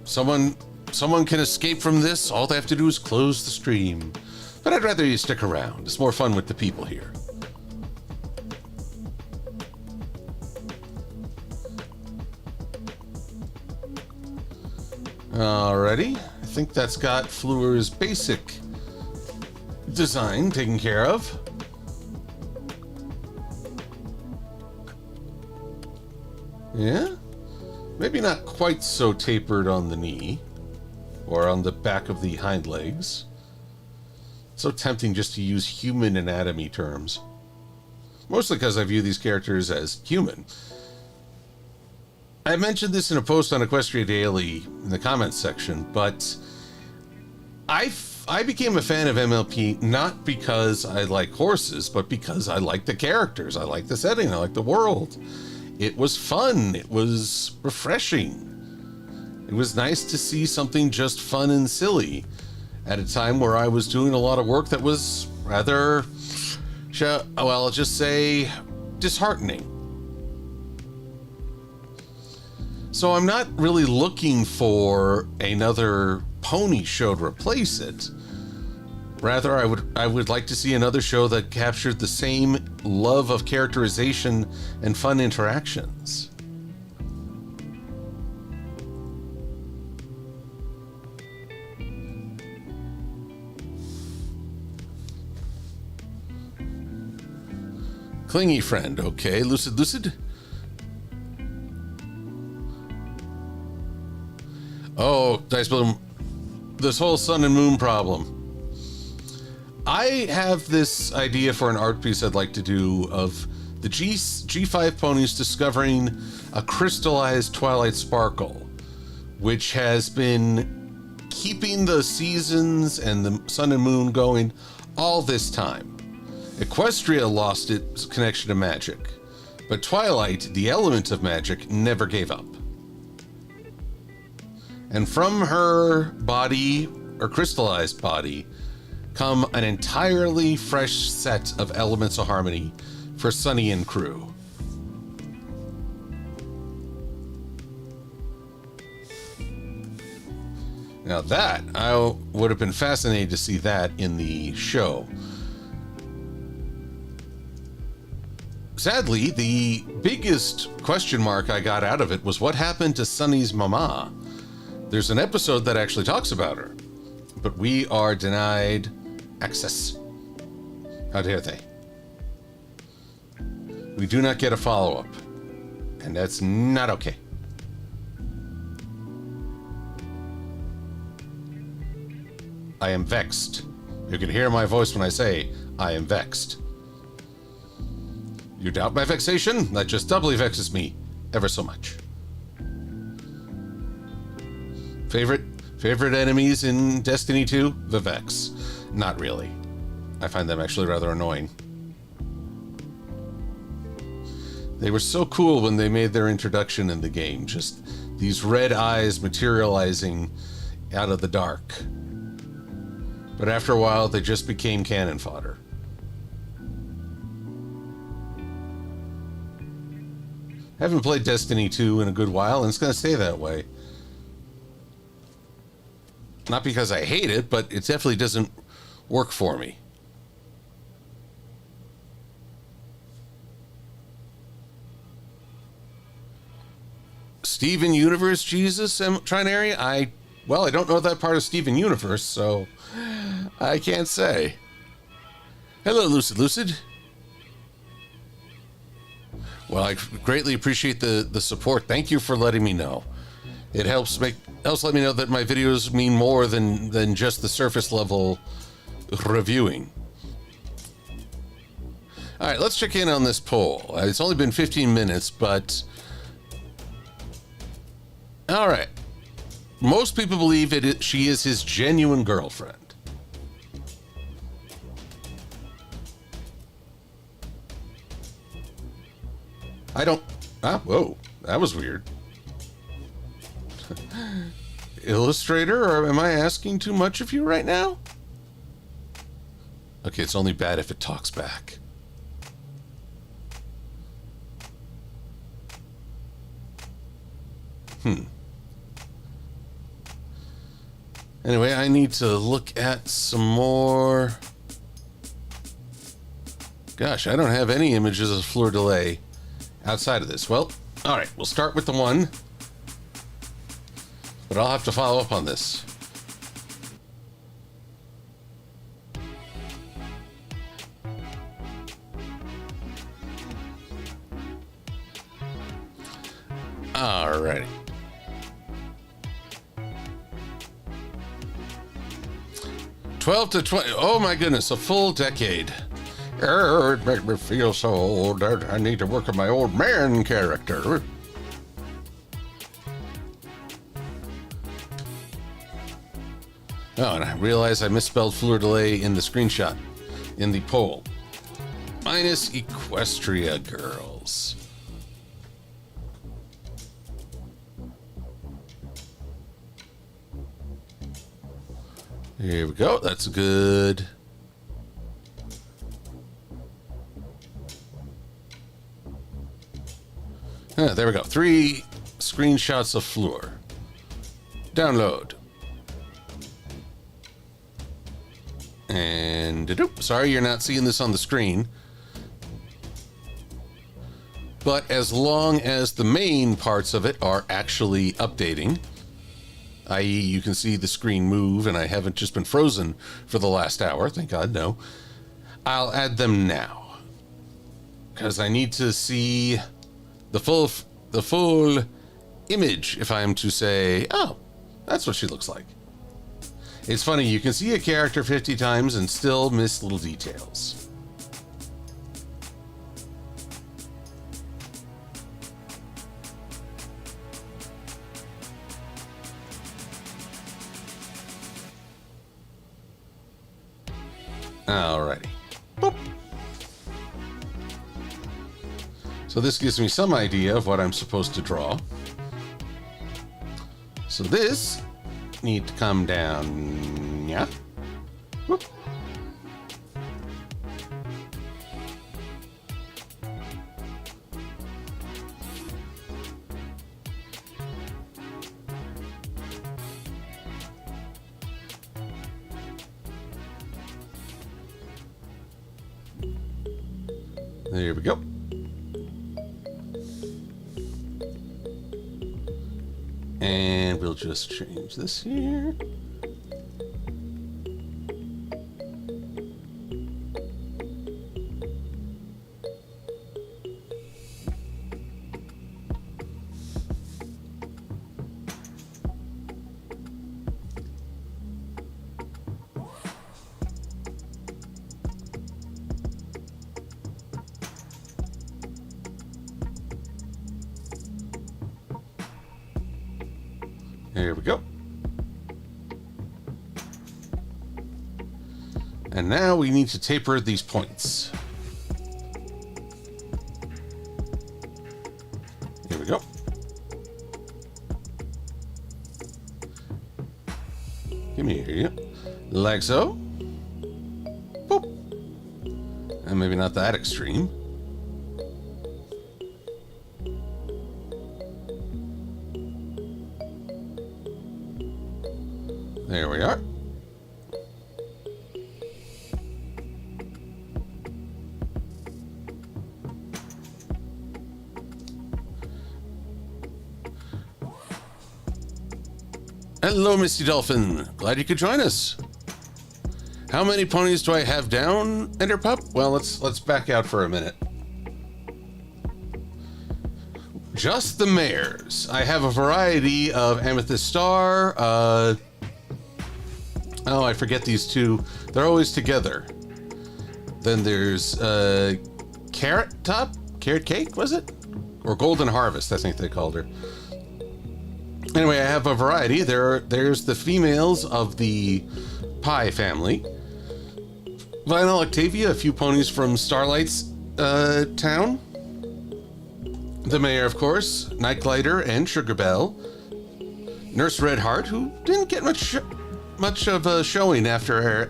Someone can escape from this. All they have to do is close the stream. But I'd rather you stick around. It's more fun with the people here. Alrighty. I think that's got Fleur's basic design taken care of. Yeah? Maybe not quite so tapered on the knee or on the back of the hind legs. So tempting just to use human anatomy terms. Mostly because I view these characters as human. I mentioned this in a post on Equestria Daily in the comments section, but I became a fan of MLP not because I like horses, but because I like the characters. I like the setting. I like the world. It was fun. It was refreshing. It was nice to see something just fun and silly at a time where I was doing a lot of work that was rather, well, I'll just say disheartening. So I'm not really looking for another pony show to replace it. Rather, I would like to see another show that captured the same love of characterization and fun interactions. Clingy friend. Okay. Lucid. Oh, Dice Bloom. This whole sun and moon problem. I have this idea for an art piece I'd like to do of the G5 ponies discovering a crystallized twilight sparkle, which has been keeping the seasons and the sun and moon going all this time. Equestria lost its connection to magic, but Twilight, the element of magic, never gave up. And from her body, or crystallized body, come an entirely fresh set of elements of harmony for Sunny and crew. Now that, I would have been fascinated to see that in the show. Sadly, the biggest question mark I got out of it was what happened to Sunny's mama. There's an episode that actually talks about her, but we are denied access. How dare they? We do not get a follow-up, and that's not okay. I am vexed. You can hear my voice when I say I am vexed. You doubt my vexation? That just doubly vexes me ever so much. Favorite enemies in Destiny 2? The Vex. Not really. I find them actually rather annoying. They were so cool when they made their introduction in the game. Just these red eyes materializing out of the dark. But after a while, they just became cannon fodder. Haven't played Destiny 2 in a good while, and it's going to stay that way. Not because I hate it, but it definitely doesn't work for me. Steven Universe, Jesus, Trinary? I don't know that part of Steven Universe, so I can't say. Hello, Lucid. Well, I greatly appreciate the support. Thank you for letting me know. It helps let me know that my videos mean more than just the surface level reviewing. All right, let's check in on this poll. It's only been 15 minutes, but all right. Most people believe she is his genuine girlfriend. Whoa, that was weird. Illustrator, or am I asking too much of you right now? Okay, it's only bad if it talks back. Anyway, I need to look at some more. Gosh, I don't have any images of Fleur de Lis outside of this. Well, all right, we'll start with the one. But I'll have to follow up on this. Alrighty. 12 to 20. Oh my goodness, a full decade. It makes me feel so old. I need to work on my old man character. Oh, and I realized I misspelled Fleur de Lis in the screenshot, in the poll. Minus Equestria Girls. Here we go. That's good. There we go. 3 screenshots of Fleur. Download. And sorry you're not seeing this on the screen. But as long as the main parts of it are actually updating, i.e. you can see the screen move and I haven't just been frozen for the last hour, thank God, no, I'll add them now. because I need to see the full image if I am to say, oh, that's what she looks like. It's funny, you can see a character 50 times and still miss little details. Alrighty. Boop. So this gives me some idea of what I'm supposed to draw. So this need to come down, yeah. Whoop. There we go. And we'll just change this here. There we go. And now we need to taper these points. Here we go. Give me here, like so. Boop. And maybe not that extreme. There we are. Hello, Misty Dolphin. Glad you could join us. How many ponies do I have down, Enderpup? Well, let's back out for a minute. Just the mares. I have a variety of Amethyst Star. Oh, I forget these two. They're always together. Then there's Carrot Cake, was it? Or Golden Harvest, I think they called her. Anyway, I have a variety. There's the females of the Pie family. Vinyl Octavia, a few ponies from Starlight's town. The mayor, of course, Nightglider and Sugarbelle. Nurse Redheart, who didn't get much of a showing after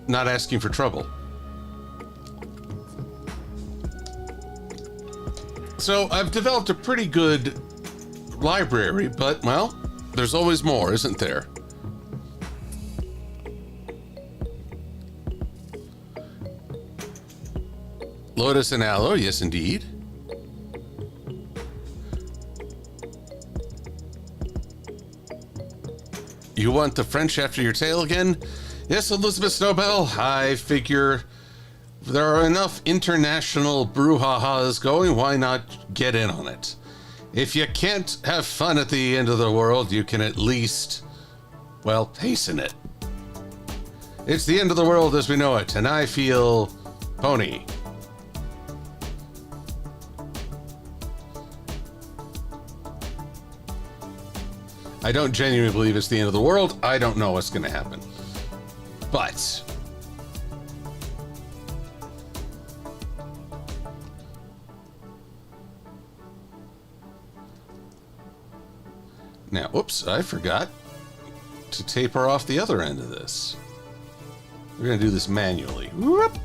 not asking for trouble. So I've developed a pretty good library, but, well, there's always more, isn't there? Lotus and Aloe, yes indeed. You want the French after your tail again? Yes, Elizabeth Snowbell, I figure there are enough international brouhahas going, why not get in on it? If you can't have fun at the end of the world, you can at least, well, hasten it. It's the end of the world as we know it, and I feel pony. I don't genuinely believe it's the end of the world. I don't know what's going to happen. But now, whoops, I forgot to taper off the other end of this. We're going to do this manually. Whoop.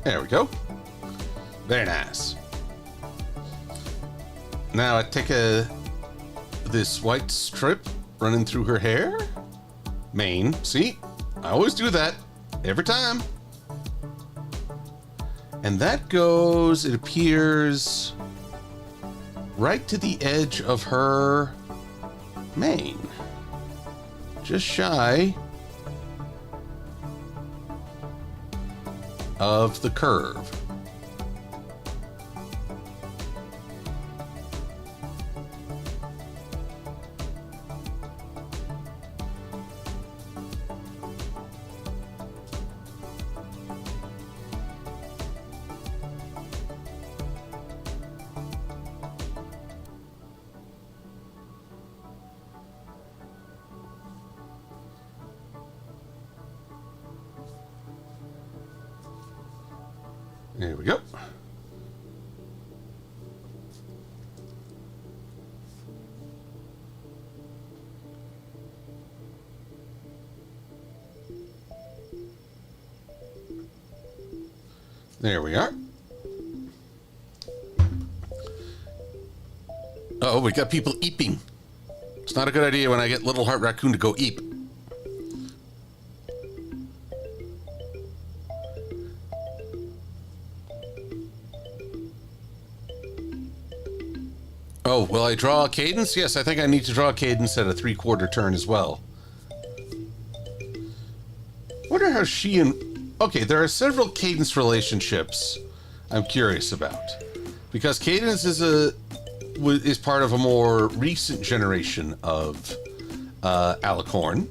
There we go. Very nice. Now I take this white strip running through her hair. Mane. See? I always do that. Every time. And that goes, it appears, right to the edge of her mane. Just shy of the curve. There we go. There we are. Oh, we got people eeping. It's not a good idea when I get Little Heart Raccoon to go eep. Oh, will I draw a cadence? Yes, I think I need to draw a cadence at a 3/4 turn as well. Wonder how she and... Okay, there are several cadence relationships I'm curious about. Because cadence is part of a more recent generation of alicorn.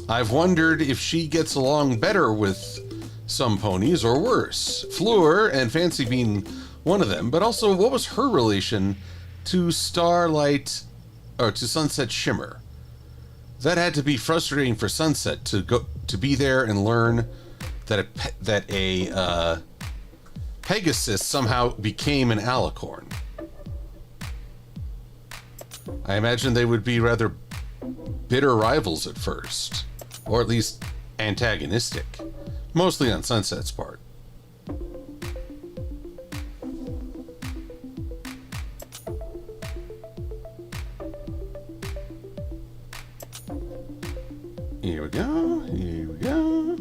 I've wondered if she gets along better with some ponies or worse. Fleur and Fancy being one of them, but also what was her relation to Starlight, or to Sunset Shimmer? That had to be frustrating for Sunset to be there and learn that a Pegasus somehow became an alicorn. I imagine they would be rather bitter rivals at first, or at least antagonistic, mostly on Sunset's part. Here we go, here we go.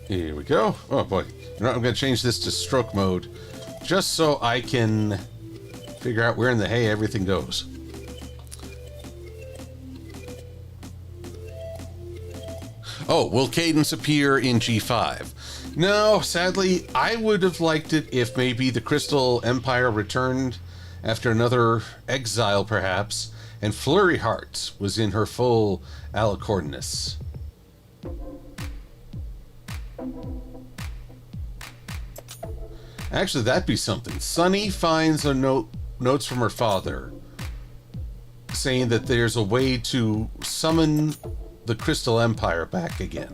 Here we go. Oh boy. You know what? I'm going to change this to stroke mode just so I can figure out where in the hay everything goes. Oh, will cadence appear in G5? No, sadly, I would have liked it if maybe the Crystal Empire returned after another exile, perhaps, and Flurry Heart was in her full alicornness. Actually, that'd be something. Sunny finds a notes from her father saying that there's a way to summon the Crystal Empire back again.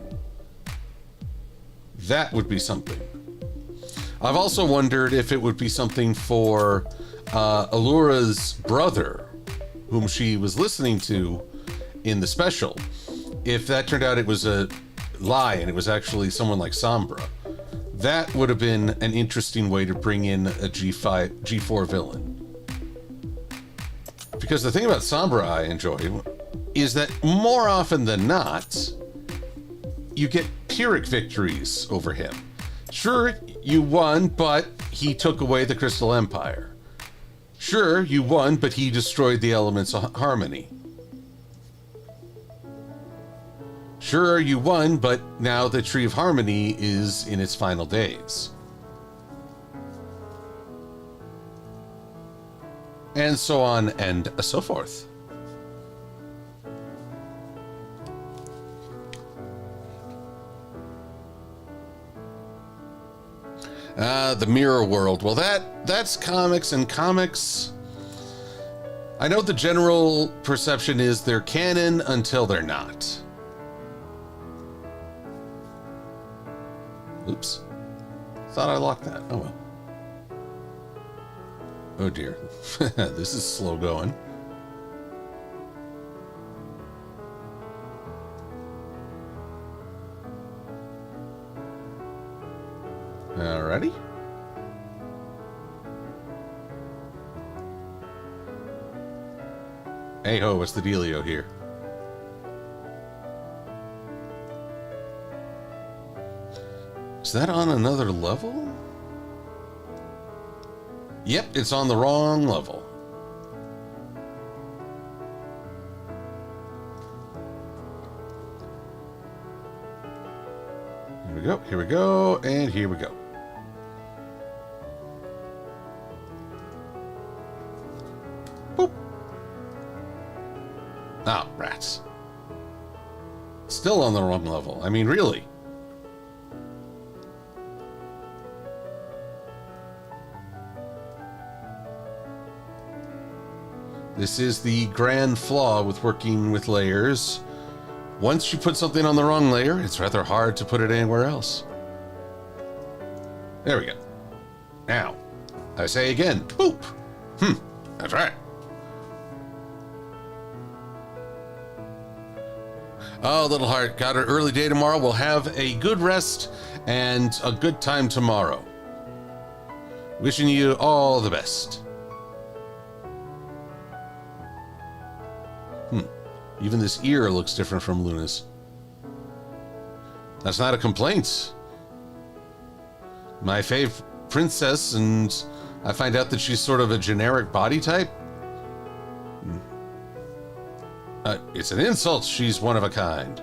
That would be something. I've also wondered if it would be something for Allura's brother, whom she was listening to in the special. If that turned out it was a lie and it was actually someone like Sombra, that would have been an interesting way to bring in a G4 villain. Because the thing about Sombra I enjoy is that more often than not, you get Pyrrhic victories over him. Sure, you won, but he took away the Crystal Empire. Sure, you won, but he destroyed the elements of harmony. Sure, you won, but now the Tree of Harmony is in its final days. And so on and so forth. The Mirror World. Well, that's comics, and comics, I know the general perception is they're canon until they're not. Oops. Thought I locked that. Oh well. Oh dear. This is slow going. Alrighty. Hey ho, what's the dealio here? Is that on another level? Yep, it's on the wrong level. Here we go, and here we go. Boop. Ah, rats. Still on the wrong level. I mean, really. This is the grand flaw with working with layers. Once you put something on the wrong layer, it's rather hard to put it anywhere else. There we go. Now, I say again, boop. That's right. Oh, little heart, got an early day tomorrow. We'll have a good rest and a good time tomorrow. Wishing you all the best. Even this ear looks different from Luna's. That's not a complaint. My fave princess, and I find out that she's sort of a generic body type. It's an insult. She's one of a kind.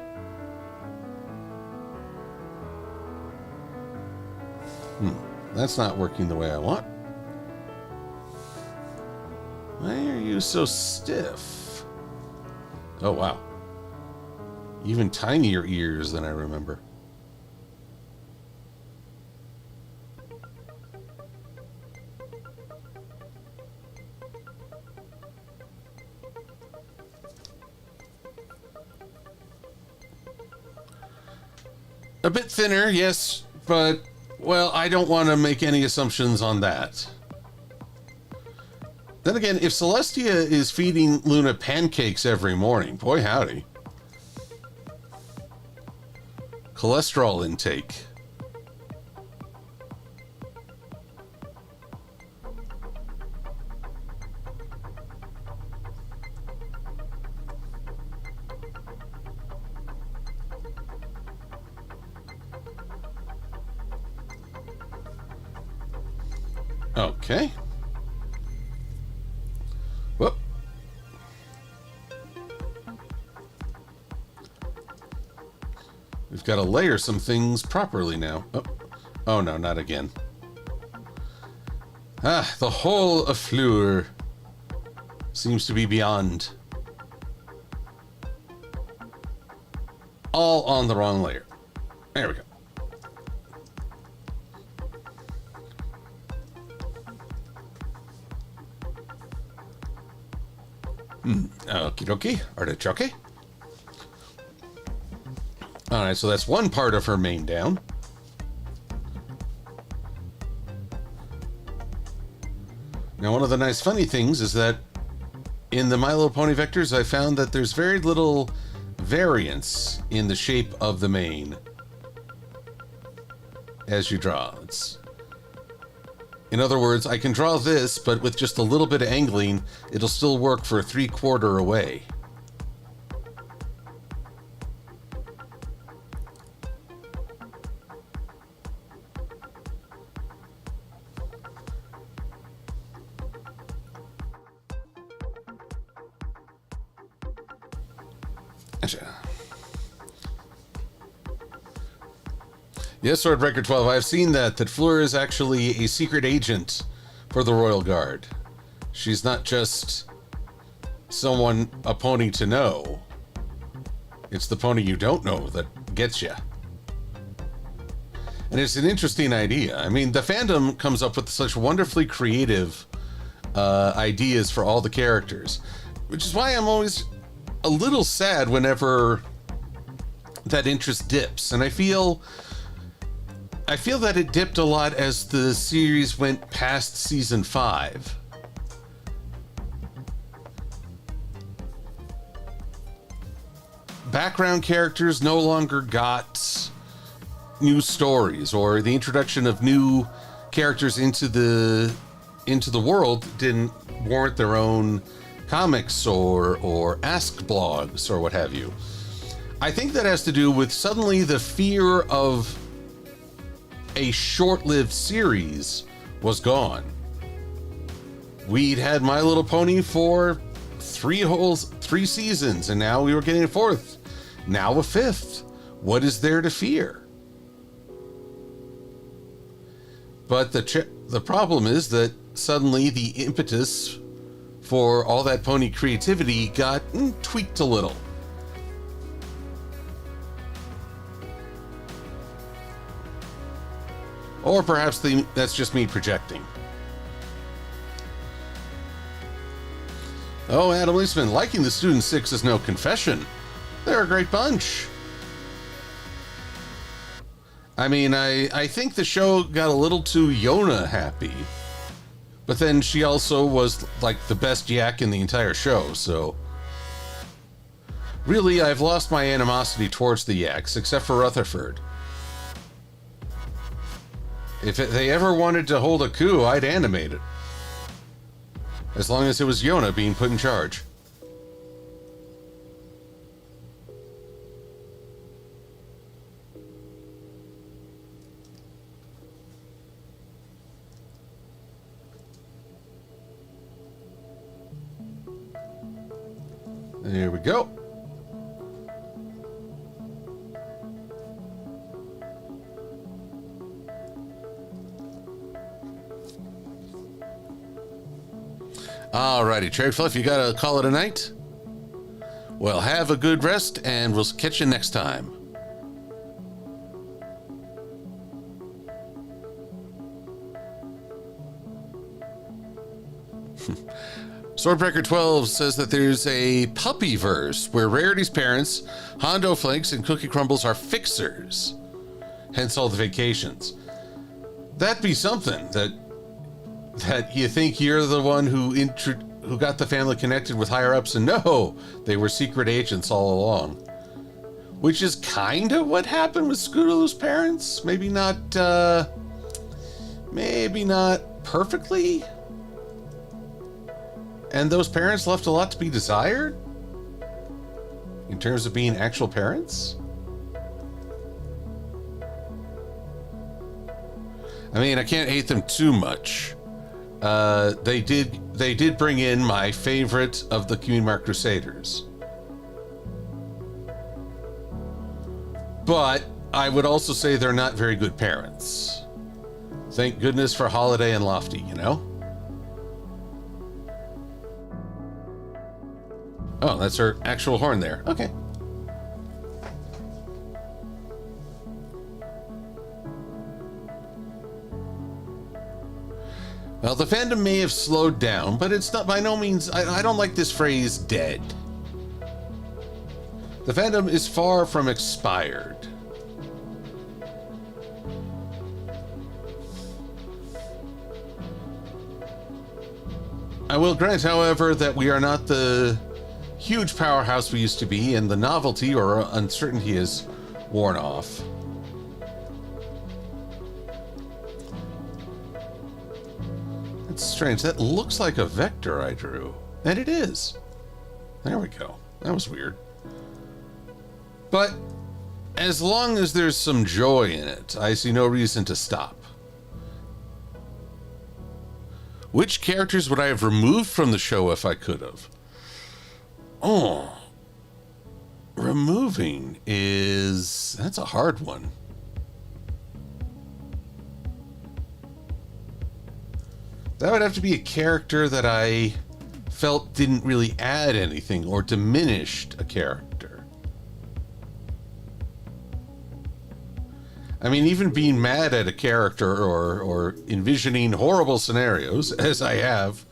That's not working the way I want. Why are you so stiff? Oh, wow. Even tinier ears than I remember. A bit thinner, yes, but, well, I don't want to make any assumptions on that. Then again, if Celestia is feeding Luna pancakes every morning, boy howdy. Cholesterol intake. Okay. Whoop. We've got to layer some things properly now. Oh no, not again. Ah, the whole affleur seems to be beyond. All on the wrong layer. There we go. Okie dokie. Artichoke. Alright, so that's one part of her mane down. Now, one of the nice funny things is that in the My Little Pony vectors, I found that there's very little variance in the shape of the mane as you draw. In other words, I can draw this, but with just a little bit of angling, it'll still work for 3/4 away. Yes, Swordbreaker 12, I've seen that Fleur is actually a secret agent for the Royal Guard. She's not just someone, a pony to know. It's the pony you don't know that gets you. And it's an interesting idea. I mean, the fandom comes up with such wonderfully creative ideas for all the characters, which is why I'm always a little sad whenever that interest dips. And I feel that it dipped a lot as the series went past season 5. Background characters no longer got new stories, or the introduction of new characters into the world didn't warrant their own comics or ask blogs or what have you. I think that has to do with suddenly the fear of a short-lived series was gone. We'd had My Little Pony for 3 seasons, and now we were getting a 4th. Now a 5th. What is there to fear? But the problem is that suddenly the impetus for all that pony creativity got tweaked a little. Or perhaps that's just me projecting. Oh, Adam Leisman, liking the Student 6 is no confession. They're a great bunch. I mean, I think the show got a little too Yona happy. But then she also was like the best yak in the entire show, so... Really, I've lost my animosity towards the yaks, except for Rutherford. If they ever wanted to hold a coup, I'd animate it. As long as it was Yona being put in charge. There we go. Alrighty, Cherry Fluff, you gotta call it a night? Well, have a good rest, and we'll catch you next time. Swordbreaker 12 says that there's a puppy verse where Rarity's parents, Hondo Flakes, and Cookie Crumbles are fixers. Hence all the vacations. That'd be something that you think you're the one who got the family connected with higher ups, and no, they were secret agents all along. Which is kind of what happened with Scootaloo's parents. Maybe not perfectly. And those parents left a lot to be desired in terms of being actual parents. I mean, I can't hate them too much. They did bring in my favorite of the Community Mark Crusaders. But I would also say they're not very good parents. Thank goodness for Holiday and Lofty, you know? Oh, that's her actual horn there. Okay. Well, the fandom may have slowed down, but it's not by no means... I don't like this phrase, dead. The fandom is far from expired. I will grant, however, that we are not the huge powerhouse we used to be, and the novelty or uncertainty is worn off. It's strange. That looks like a vector I drew. And it is. There we go. That was weird. But as long as there's some joy in it, I see no reason to stop. Which characters would I have removed from the show if I could have? Oh, removing that's a hard one. That would have to be a character that I felt didn't really add anything or diminished a character. I mean, even being mad at a character or envisioning horrible scenarios, as I have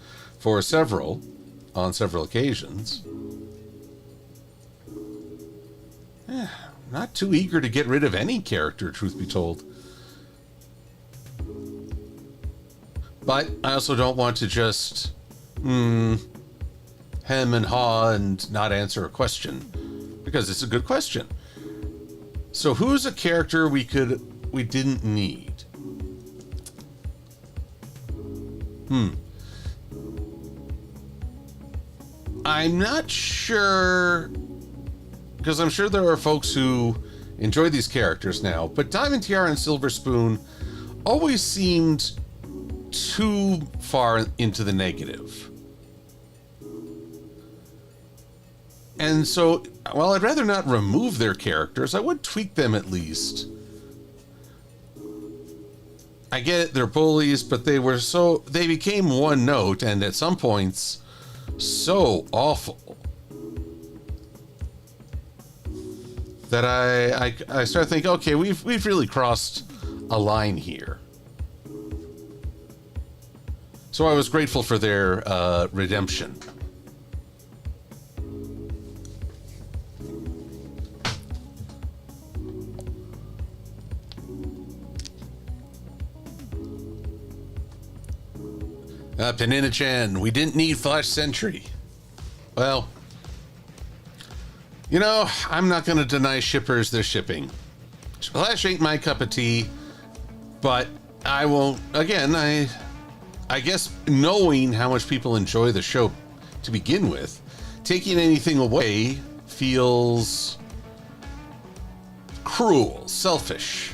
on several occasions. Not too eager to get rid of any character, truth be told. But I also don't want to just hem and haw and not answer a question, because it's a good question. So who's a character we didn't need? I'm not sure, because I'm sure there are folks who enjoy these characters now, but Diamond Tiara and Silver Spoon always seemed too far into the negative. And so, while I'd rather not remove their characters, I would tweak them at least. I get it, they're bullies, but they became one note, and at some points, so awful that I start thinking, okay, we've really crossed a line here. So I was grateful for their redemption. Penina-chan, we didn't need Flash Sentry. Well, you know, I'm not going to deny shippers their shipping. Flash ain't my cup of tea, but I won't. Again, I guess knowing how much people enjoy the show to begin with, taking anything away feels cruel, selfish.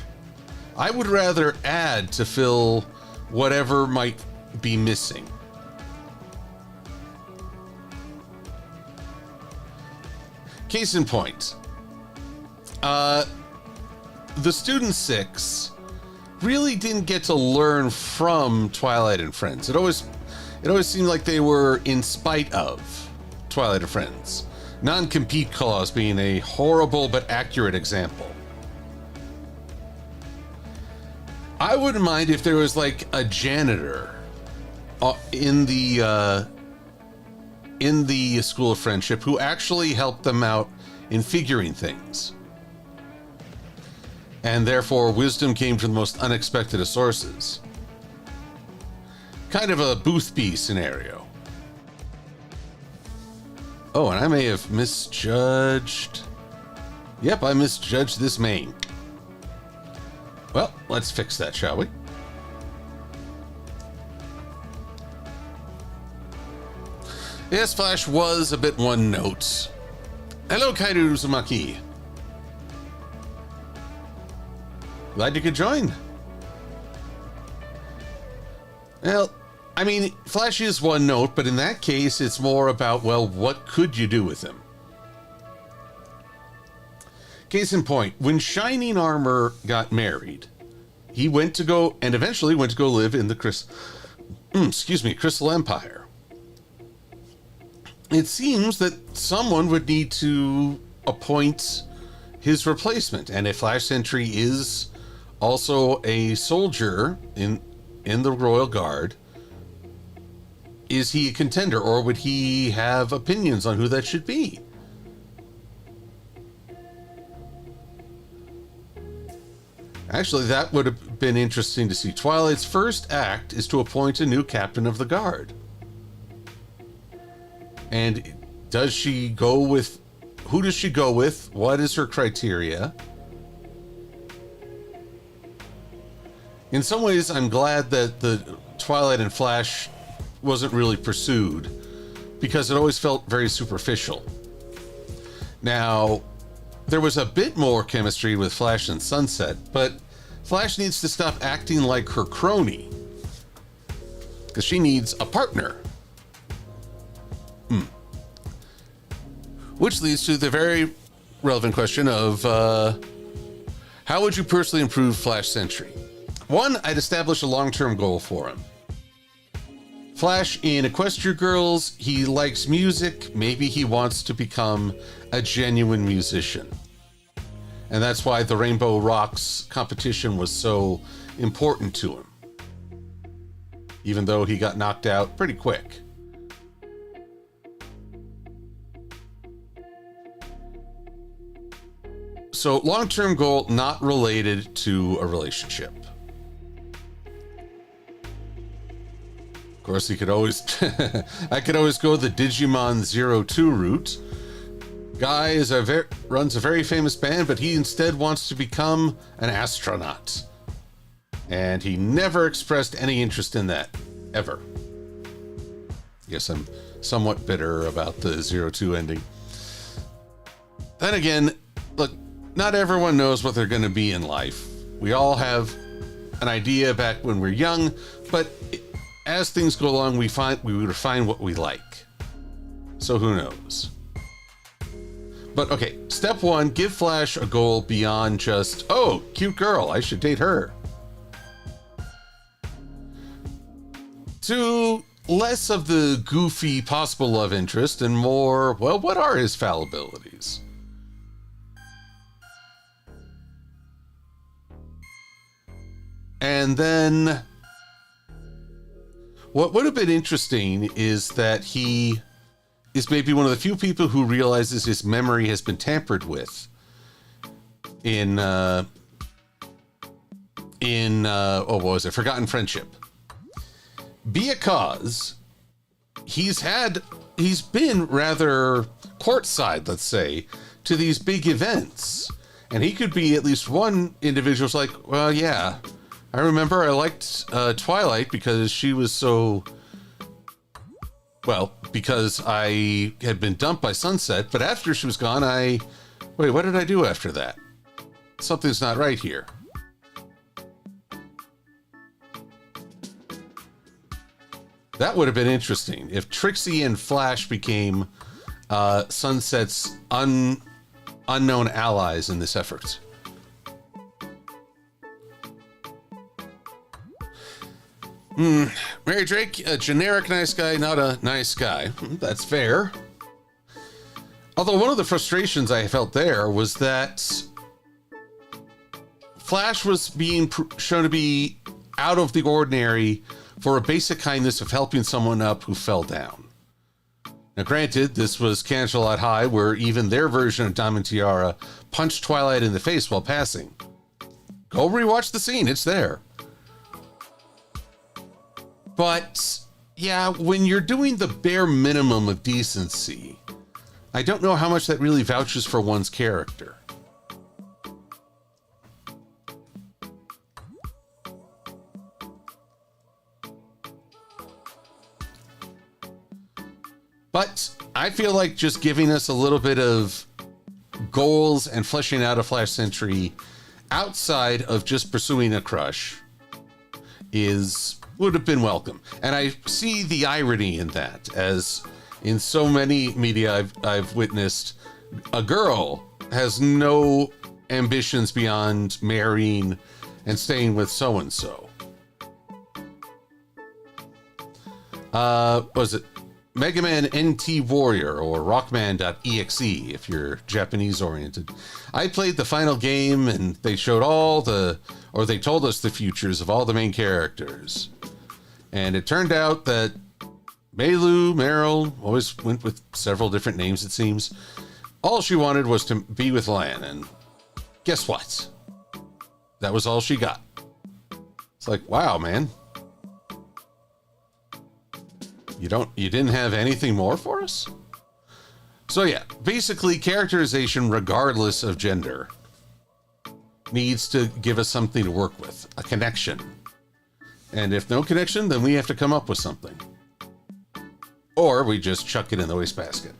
I would rather add to fill whatever might be missing. Case in point, the Student 6 really didn't get to learn from Twilight and Friends. It always seemed like they were in spite of Twilight and Friends. Non-compete clause being a horrible but accurate example. I wouldn't mind if there was like a janitor in the School of Friendship who actually helped them out in figuring things. And therefore, wisdom came from the most unexpected of sources. Kind of a Boothby scenario. Oh, and I may have misjudged. Yep, I misjudged this main. Well, let's fix that, shall we? Yes, Flash was a bit one note. Hello, Kairu Uzumaki. Glad you could join. Well, I mean, Flash is one note, but in that case, it's more about, well, what could you do with him? Case in point, when Shining Armor got married, he went to go, and eventually went to go live in the Crystal Empire. It seems that someone would need to appoint his replacement, and if Flash Sentry is also a soldier in the Royal Guard, is he a contender, or would he have opinions on who that should be? Actually, that would have been interesting to see. Twilight's first act is to appoint a new captain of the Guard. And does she go with... Who does she go with? What is her criteria? In some ways, I'm glad that the Twilight and Flash wasn't really pursued, because it always felt very superficial. Now, there was a bit more chemistry with Flash and Sunset, but Flash needs to stop acting like her crony, because she needs a partner. Which leads to the very relevant question of how would you personally improve Flash Sentry? One, I'd establish a long-term goal for him. Flash in Equestria Girls, he likes music. Maybe he wants to become a genuine musician. And that's why the Rainbow Rocks competition was so important to him, even though he got knocked out pretty quick. So long-term goal not related to a relationship. Of course, he could always I could always go the Digimon 02 route. Guy runs a very famous band, but he instead wants to become an astronaut. And he never expressed any interest in that, ever. Guess I'm somewhat bitter about the 02 ending. Then again, look, not everyone knows what they're going to be in life. We all have an idea back when we're young, but as things go along, we would find what we like. So who knows? But okay, step one, give Flash a goal beyond just, oh, cute girl, I should date her. To less of the goofy possible love interest and more, well, what are his fallibilities? And then what would have been interesting is that he is maybe one of the few people who realizes his memory has been tampered with in what was it? Forgotten Friendship. Because he's been rather courtside, let's say, to these big events. And he could be at least one individual's like, well, yeah, I remember I liked Twilight because she was so, well, because I had been dumped by Sunset, but after she was gone, wait, what did I do after that? Something's not right here. That would have been interesting if Trixie and Flash became Sunset's unknown allies in this effort. Mary Drake, a generic nice guy, not a nice guy. That's fair. Although one of the frustrations I felt there was that Flash was being shown to be out of the ordinary for a basic kindness of helping someone up who fell down. Now, granted, this was Canterlot High, where even their version of Diamond Tiara punched Twilight in the face while passing. Go rewatch the scene, it's there. But, yeah, when you're doing the bare minimum of decency, I don't know how much that really vouches for one's character. But I feel like just giving us a little bit of goals and fleshing out a Flash Sentry outside of just pursuing a crush would have been welcome. And I see the irony in that, as in so many media I've witnessed, a girl has no ambitions beyond marrying and staying with so-and-so. Was it Mega Man NT Warrior or Rockman.exe if you're Japanese oriented? I played the final game and they showed they told us the futures of all the main characters. And it turned out that Meilu, Meryl, always went with several different names it seems. All she wanted was to be with Lan, and guess what? That was all she got. It's like, wow, man. You didn't have anything more for us? So yeah, basically characterization, regardless of gender, needs to give us something to work with, a connection. And if no connection, then we have to come up with something. Or we just chuck it in the wastebasket.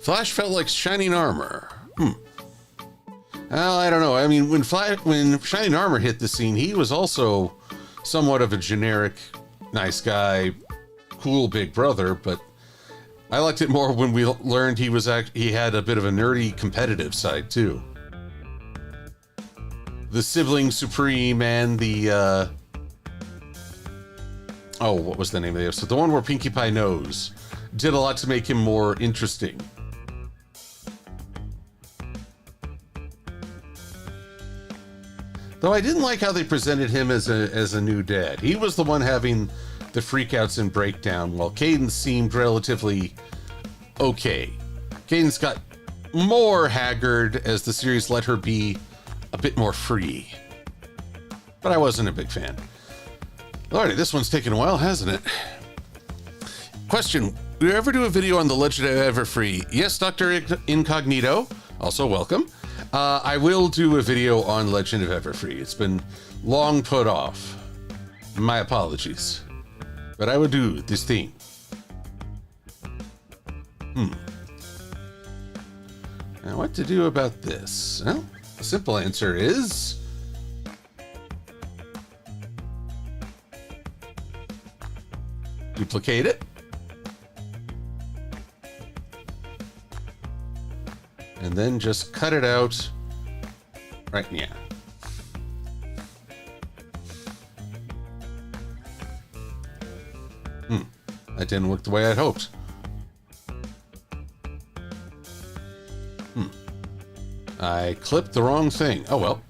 Flash felt like shining armor. Well, I don't know. I mean, when Shining Armor hit the scene, he was also somewhat of a generic nice guy, cool big brother, but I liked it more when we learned he had a bit of a nerdy competitive side too. The sibling supreme and the what was the name of the episode? The one where Pinkie Pie knows did a lot to make him more interesting. Though I didn't like how they presented him as a new dad. He was the one having the freakouts and breakdown, while Cadence seemed relatively okay. Cadence got more haggard as the series let her be a bit more free. But I wasn't a big fan. Lordy, this one's taken a while, hasn't it? Question, do you ever do a video on the Legend of Everfree? Yes, Dr. Incognito, also welcome. I will do a video on Legend of Everfree. It's been long put off. My apologies. But I will do this thing. Now, what to do about this? Well, the simple answer is... duplicate it. And then just cut it out right now. That didn't work the way I'd hoped. I clipped the wrong thing. Oh well.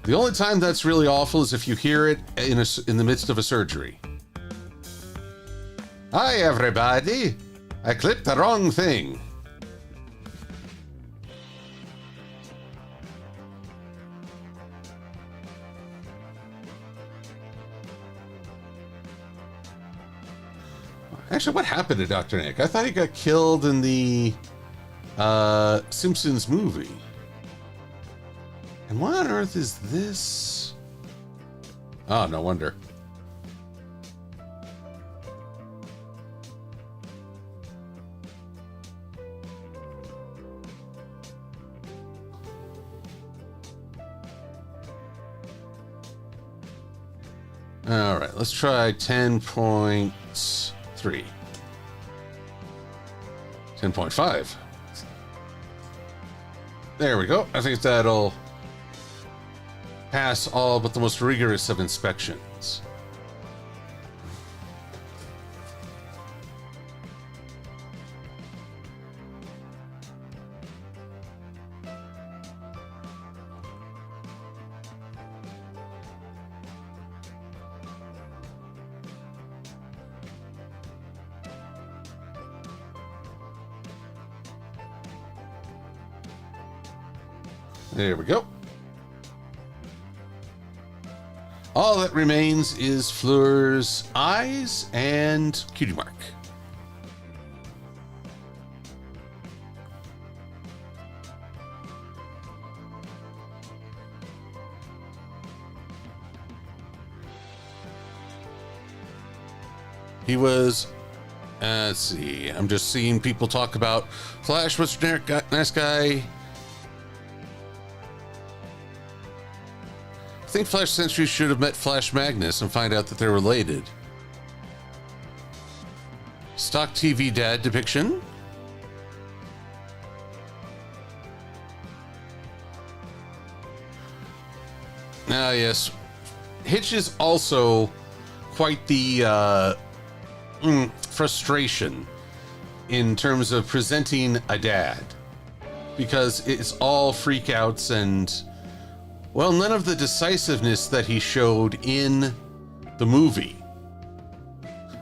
The only time that's really awful is if you hear it in the midst of a surgery. Hi everybody! I clipped the wrong thing. Actually, what happened to Dr. Nick? I thought he got killed in the Simpsons movie. And what on earth is this? Oh, no wonder. All right, let's try 10.3. 10.5. There we go. I think that'll pass all but the most rigorous of inspections. There we go. All that remains is Fleur's eyes and cutie mark. He was, let's see, I'm just seeing people talk about Flash was generic guy, nice guy. I think Flash Sentry should have met Flash Magnus and find out that they're related. Stock TV dad depiction. Ah, yes. Hitch is also quite the frustration in terms of presenting a dad, because it's all freakouts and, well, none of the decisiveness that he showed in the movie.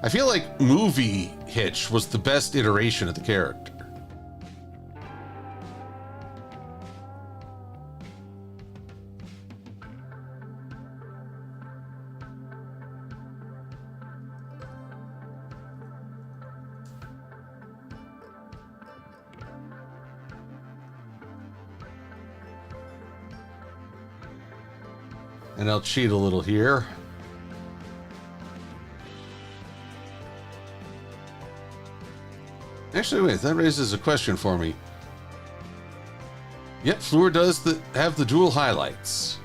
I feel like movie Hitch was the best iteration of the character. And I'll cheat a little here. Actually, wait, that raises a question for me. Yep, Fleur does have the dual highlights.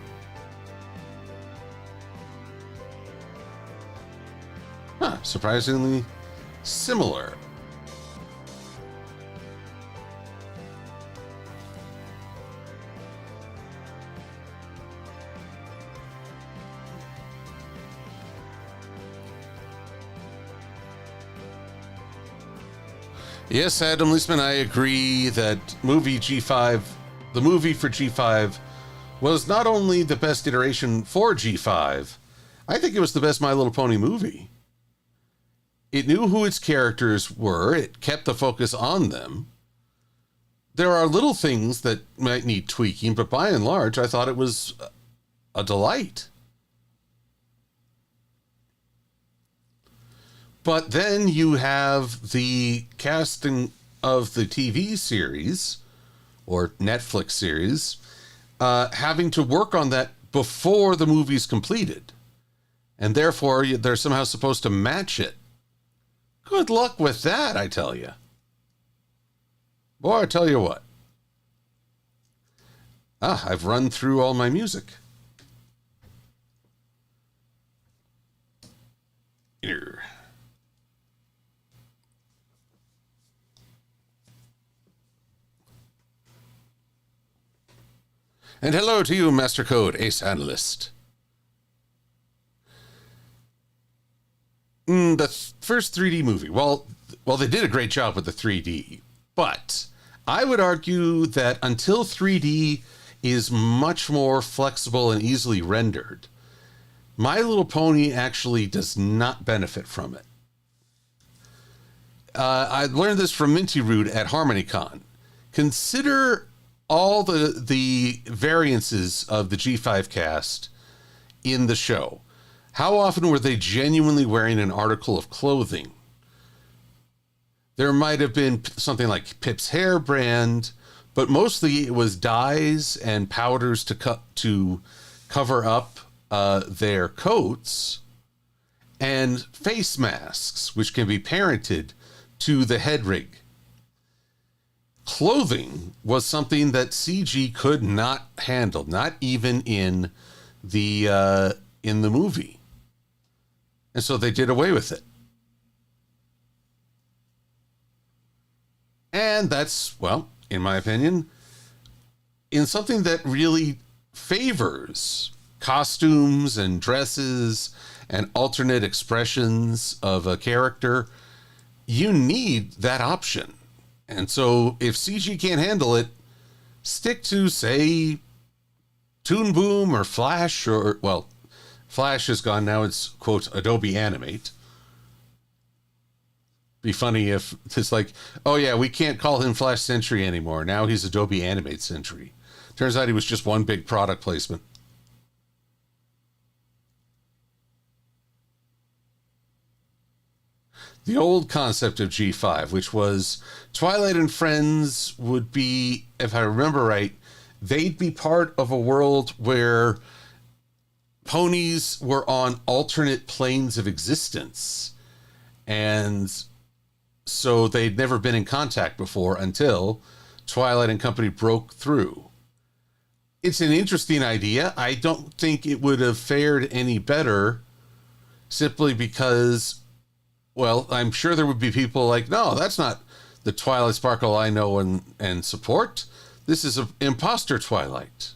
Huh, surprisingly similar. Yes, Adam Leisman, I agree that the movie for G5 was not only the best iteration for G5, I think it was the best My Little Pony movie. It knew who its characters were, it kept the focus on them. There are little things that might need tweaking, but by and large, I thought it was a delight. But then you have the casting of the TV series or Netflix series having to work on that before the movie's completed. And therefore, they're somehow supposed to match it. Good luck with that, I tell you. Boy, I tell you what. I've run through all my music. Here. And hello to you, Master Code Ace Analyst. The first 3D movie. Well, they did a great job with the 3D, but I would argue that until 3D is much more flexible and easily rendered, My Little Pony actually does not benefit from it. I learned this from Minty Root at HarmonyCon. Consider all the variances of the G5 cast in the show. How often were they genuinely wearing an article of clothing? There might have been something like Pip's hair brand, but mostly it was dyes and powders to cover up their coats, and face masks, which can be parented to the head rig. Clothing was something that CG could not handle, not even in the movie. And so they did away with it. And that's, well, in my opinion, in something that really favors costumes and dresses and alternate expressions of a character, you need that option. And so if CG can't handle it, stick to, say, Toon Boom or Flash, or, well, Flash is gone now. It's, quote, Adobe Animate. Be funny if it's like, oh yeah, we can't call him Flash Sentry anymore. Now he's Adobe Animate Sentry. Turns out he was just one big product placement. The old concept of G5, which was Twilight and Friends would be, if I remember right, they'd be part of a world where ponies were on alternate planes of existence. And so they'd never been in contact before until Twilight and Company broke through. It's an interesting idea. I don't think it would have fared any better simply because, well, I'm sure there would be people like, no, that's not the Twilight Sparkle I know and support. This is an imposter Twilight.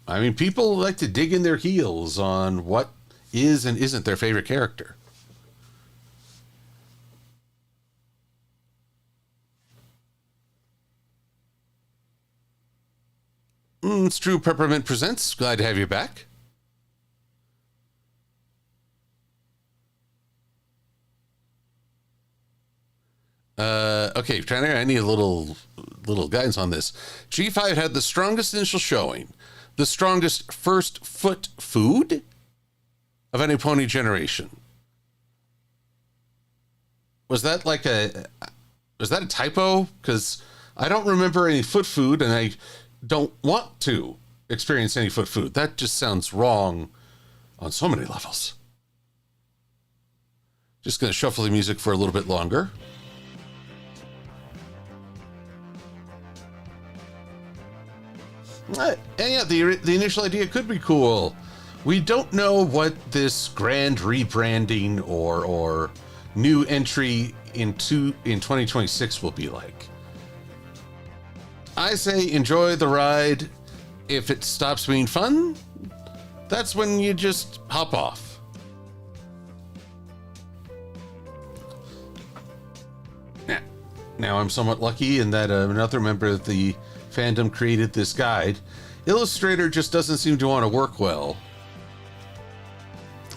I mean, people like to dig in their heels on what is and isn't their favorite character. It's true. Peppermint Presents. Glad to have you back. Okay, I need a little guidance on this. G5 had the strongest initial showing, the strongest first foot food of any pony generation. Was that a typo? Because I don't remember any foot food, and I don't want to experience any foot food. That just sounds wrong on so many levels. Just going to shuffle the music for a little bit longer. And yeah, the initial idea could be cool. We don't know what this grand rebranding or new entry in 2026 will be like. I say enjoy the ride. If it stops being fun, that's when you just hop off. Now I'm somewhat lucky in that another member of the fandom created this guide. Illustrator just doesn't seem to want to work well,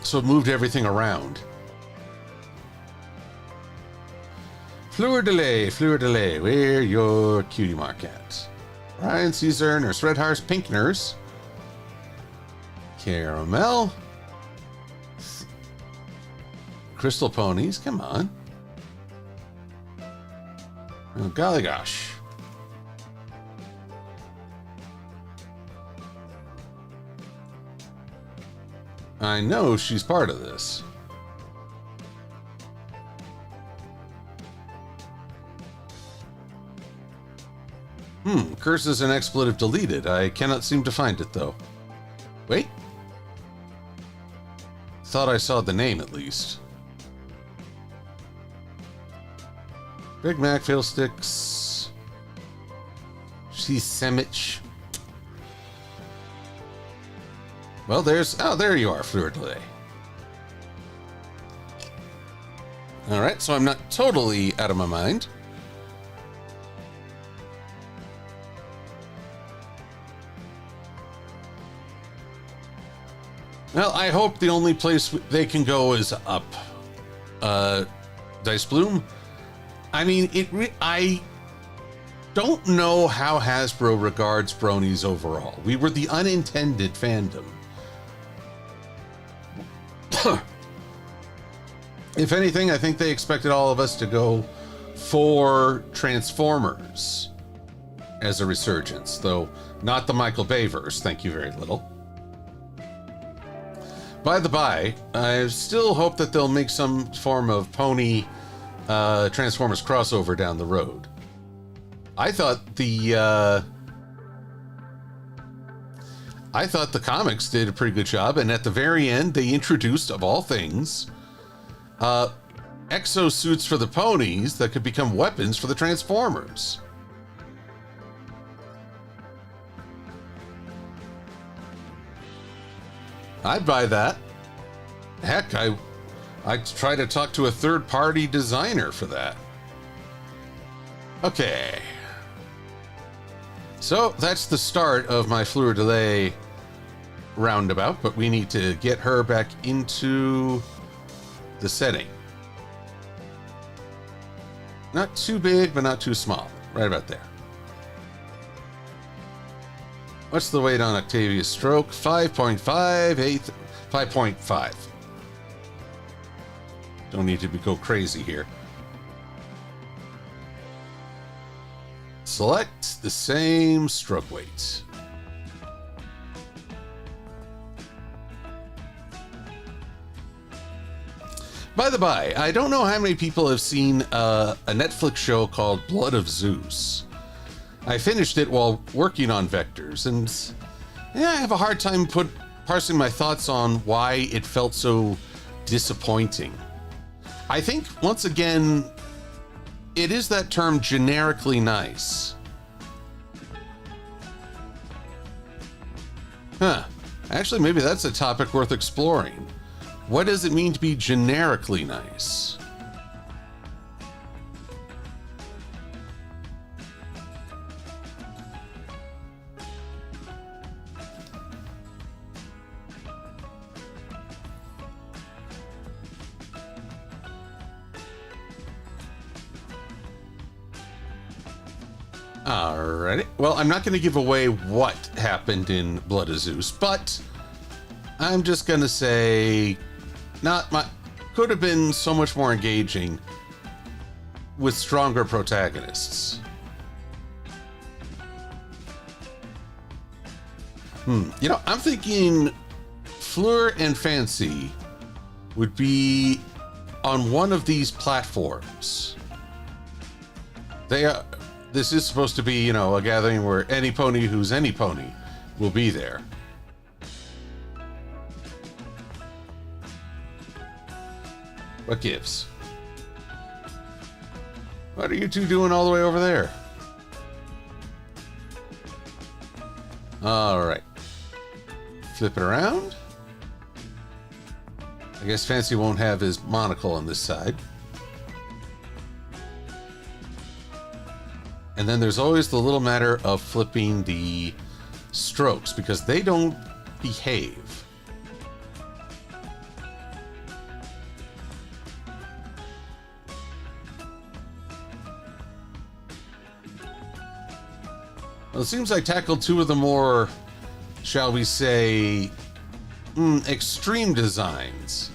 so it moved everything around. Fleur de lait, where your cutie mark at? Ryan Caesar, Nurse Red Hearts, Pink Nurse, Caramel, Crystal Ponies, come on. Oh, golly gosh. I know she's part of this. Curse is an expletive deleted. I cannot seem to find it, though. Wait. Thought I saw the name, at least. Big Mac, Fiddlesticks. She's Semich. Well, there you are, Fleur de Lay. Alright, so I'm not totally out of my mind. Well, I hope the only place they can go is up. Dice Bloom. I mean, I don't know how Hasbro regards bronies overall. We were the unintended fandom. If anything, I think they expected all of us to go for Transformers as a resurgence, though not the Michael Bay verse. Thank you very little. By the by, I still hope that they'll make some form of pony Transformers crossover down the road. I thought the comics did a pretty good job, and at the very end, they introduced, of all things, exosuits for the ponies that could become weapons for the Transformers. I'd buy that. Heck, I'd try to talk to a third-party designer for that. Okay. So, that's the start of my Fleur de Lay roundabout, but we need to get her back into the setting. Not too big, but not too small. Right about there. What's the weight on Octavia's stroke? 5.5. Don't need to go crazy here. Select the same stroke weight. By the by, I don't know how many people have seen a Netflix show called Blood of Zeus. I finished it while working on Vectors, and I have a hard time parsing my thoughts on why it felt so disappointing. I think, once again, it is that term generically nice. Actually, maybe that's a topic worth exploring. What does it mean to be generically nice? Alrighty. Well, I'm not going to give away what happened in Blood of Zeus, but I'm just going to say could have been so much more engaging with stronger protagonists. I'm thinking Fleur and Fancy would be on one of these platforms. This is supposed to be, a gathering where any pony who's any pony will be there. What gives? What are you two doing all the way over there? All right. Flip it around. I guess Fancy won't have his monocle on this side. And then there's always the little matter of flipping the strokes because they don't behave. Well, it seems I tackled two of the more, shall we say, extreme designs.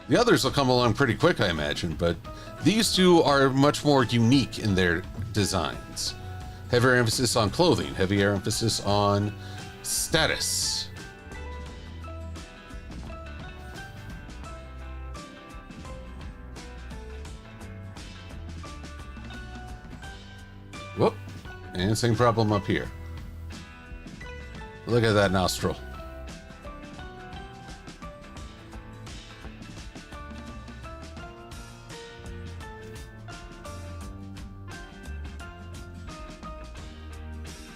The others will come along pretty quick, I imagine, but these two are much more unique in their designs. Heavier emphasis on clothing, heavier emphasis on status. Whoop. And same problem up here. Look at that nostril.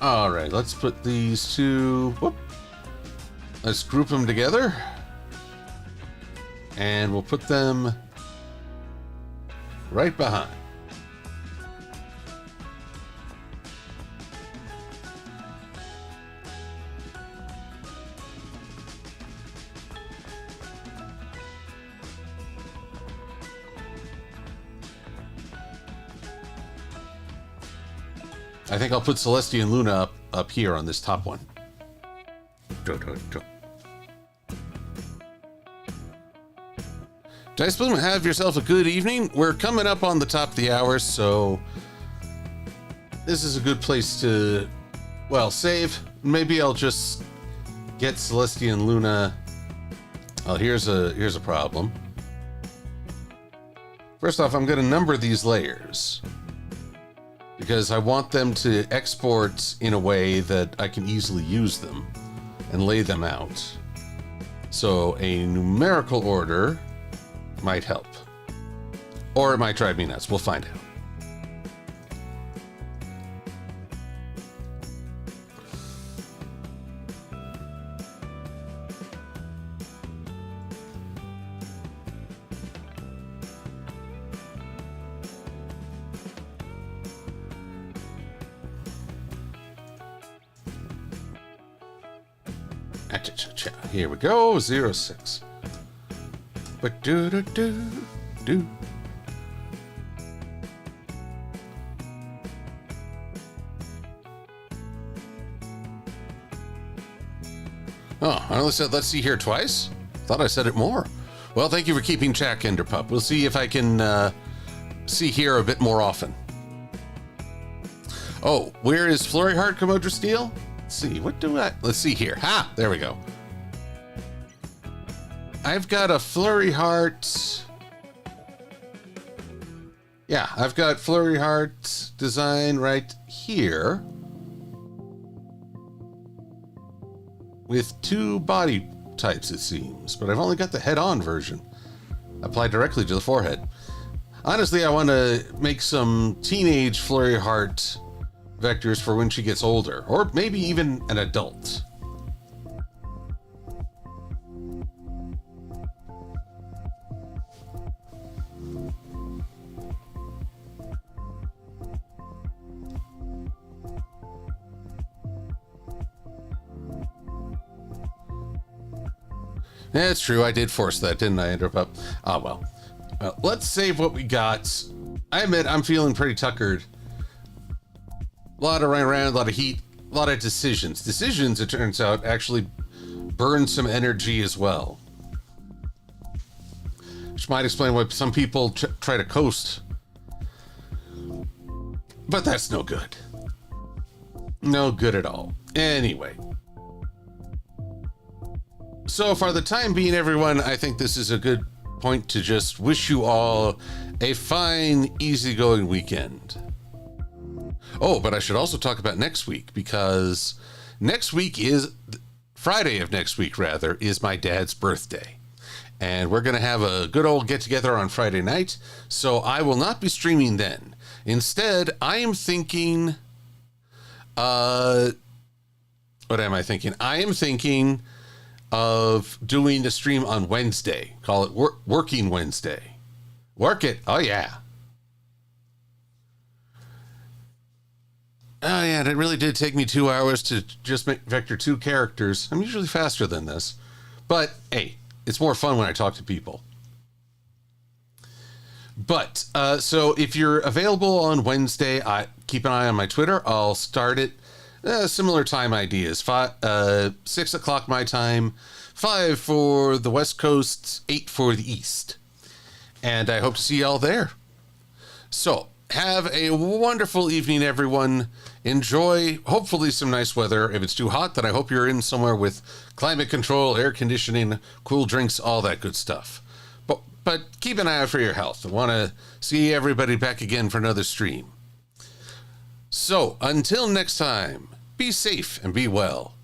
All right, let's put these two. Whoop. Let's group them together. And we'll put them right behind. I think I'll put Celestia and Luna up here on this top one. Dice Bloom, have yourself a good evening. We're coming up on the top of the hour, so this is a good place to, well, save. Maybe I'll just get Celestia and Luna. Oh, here's a problem. First off, I'm going to number these layers, because I want them to export in a way that I can easily use them and lay them out. So a numerical order might help. Or it might drive me nuts. We'll find out. Here we go, 06. But do. Oh, I only said let's see here twice? Thought I said it more. Well, thank you for keeping track, Enderpup. We'll see if I can see here a bit more often. Oh, where is Flurry Heart, Commodore Steel? Let's see, let's see here. Ha! There we go. I've got a Flurry Heart. Yeah, I've got Flurry Heart design right here. With 2 body types, it seems. But I've only got the head-on version. Applied directly to the forehead. Honestly, I want to make some teenage Flurry Heart vectors for when she gets older. Or maybe even an adult. Yeah, it's true. I did force that, didn't I, Enderpup? Ah, well. Let's save what we got. I admit I'm feeling pretty tuckered. A lot of running around, a lot of heat, a lot of decisions. Decisions, it turns out, actually burn some energy as well. Which might explain why some people try to coast. But that's no good. No good at all. Anyway. So for the time being, everyone, I think this is a good point to just wish you all a fine, easygoing weekend. Oh, but I should also talk about next week, because next week is, Friday of next week, rather, is my dad's birthday. And we're going to have a good old get-together on Friday night, so I will not be streaming then. Instead, I am thinking, what am I thinking? I am thinking of doing the stream on Wednesday. Call it Working Wednesday. Work it. Oh, yeah. Oh, yeah, and it really did take me 2 hours to just make Vector 2 characters. I'm usually faster than this. But, hey, it's more fun when I talk to people. But, so if you're available on Wednesday, keep an eye on my Twitter. I'll start it. Similar time ideas. 6 o'clock my time, 5 for the West Coast, 8 for the East. And I hope to see y'all there. So, have a wonderful evening, everyone. Enjoy, hopefully, some nice weather. If it's too hot, then I hope you're in somewhere with climate control, air conditioning, cool drinks, all that good stuff. But keep an eye out for your health. I want to see everybody back again for another stream. So, until next time, be safe and be well.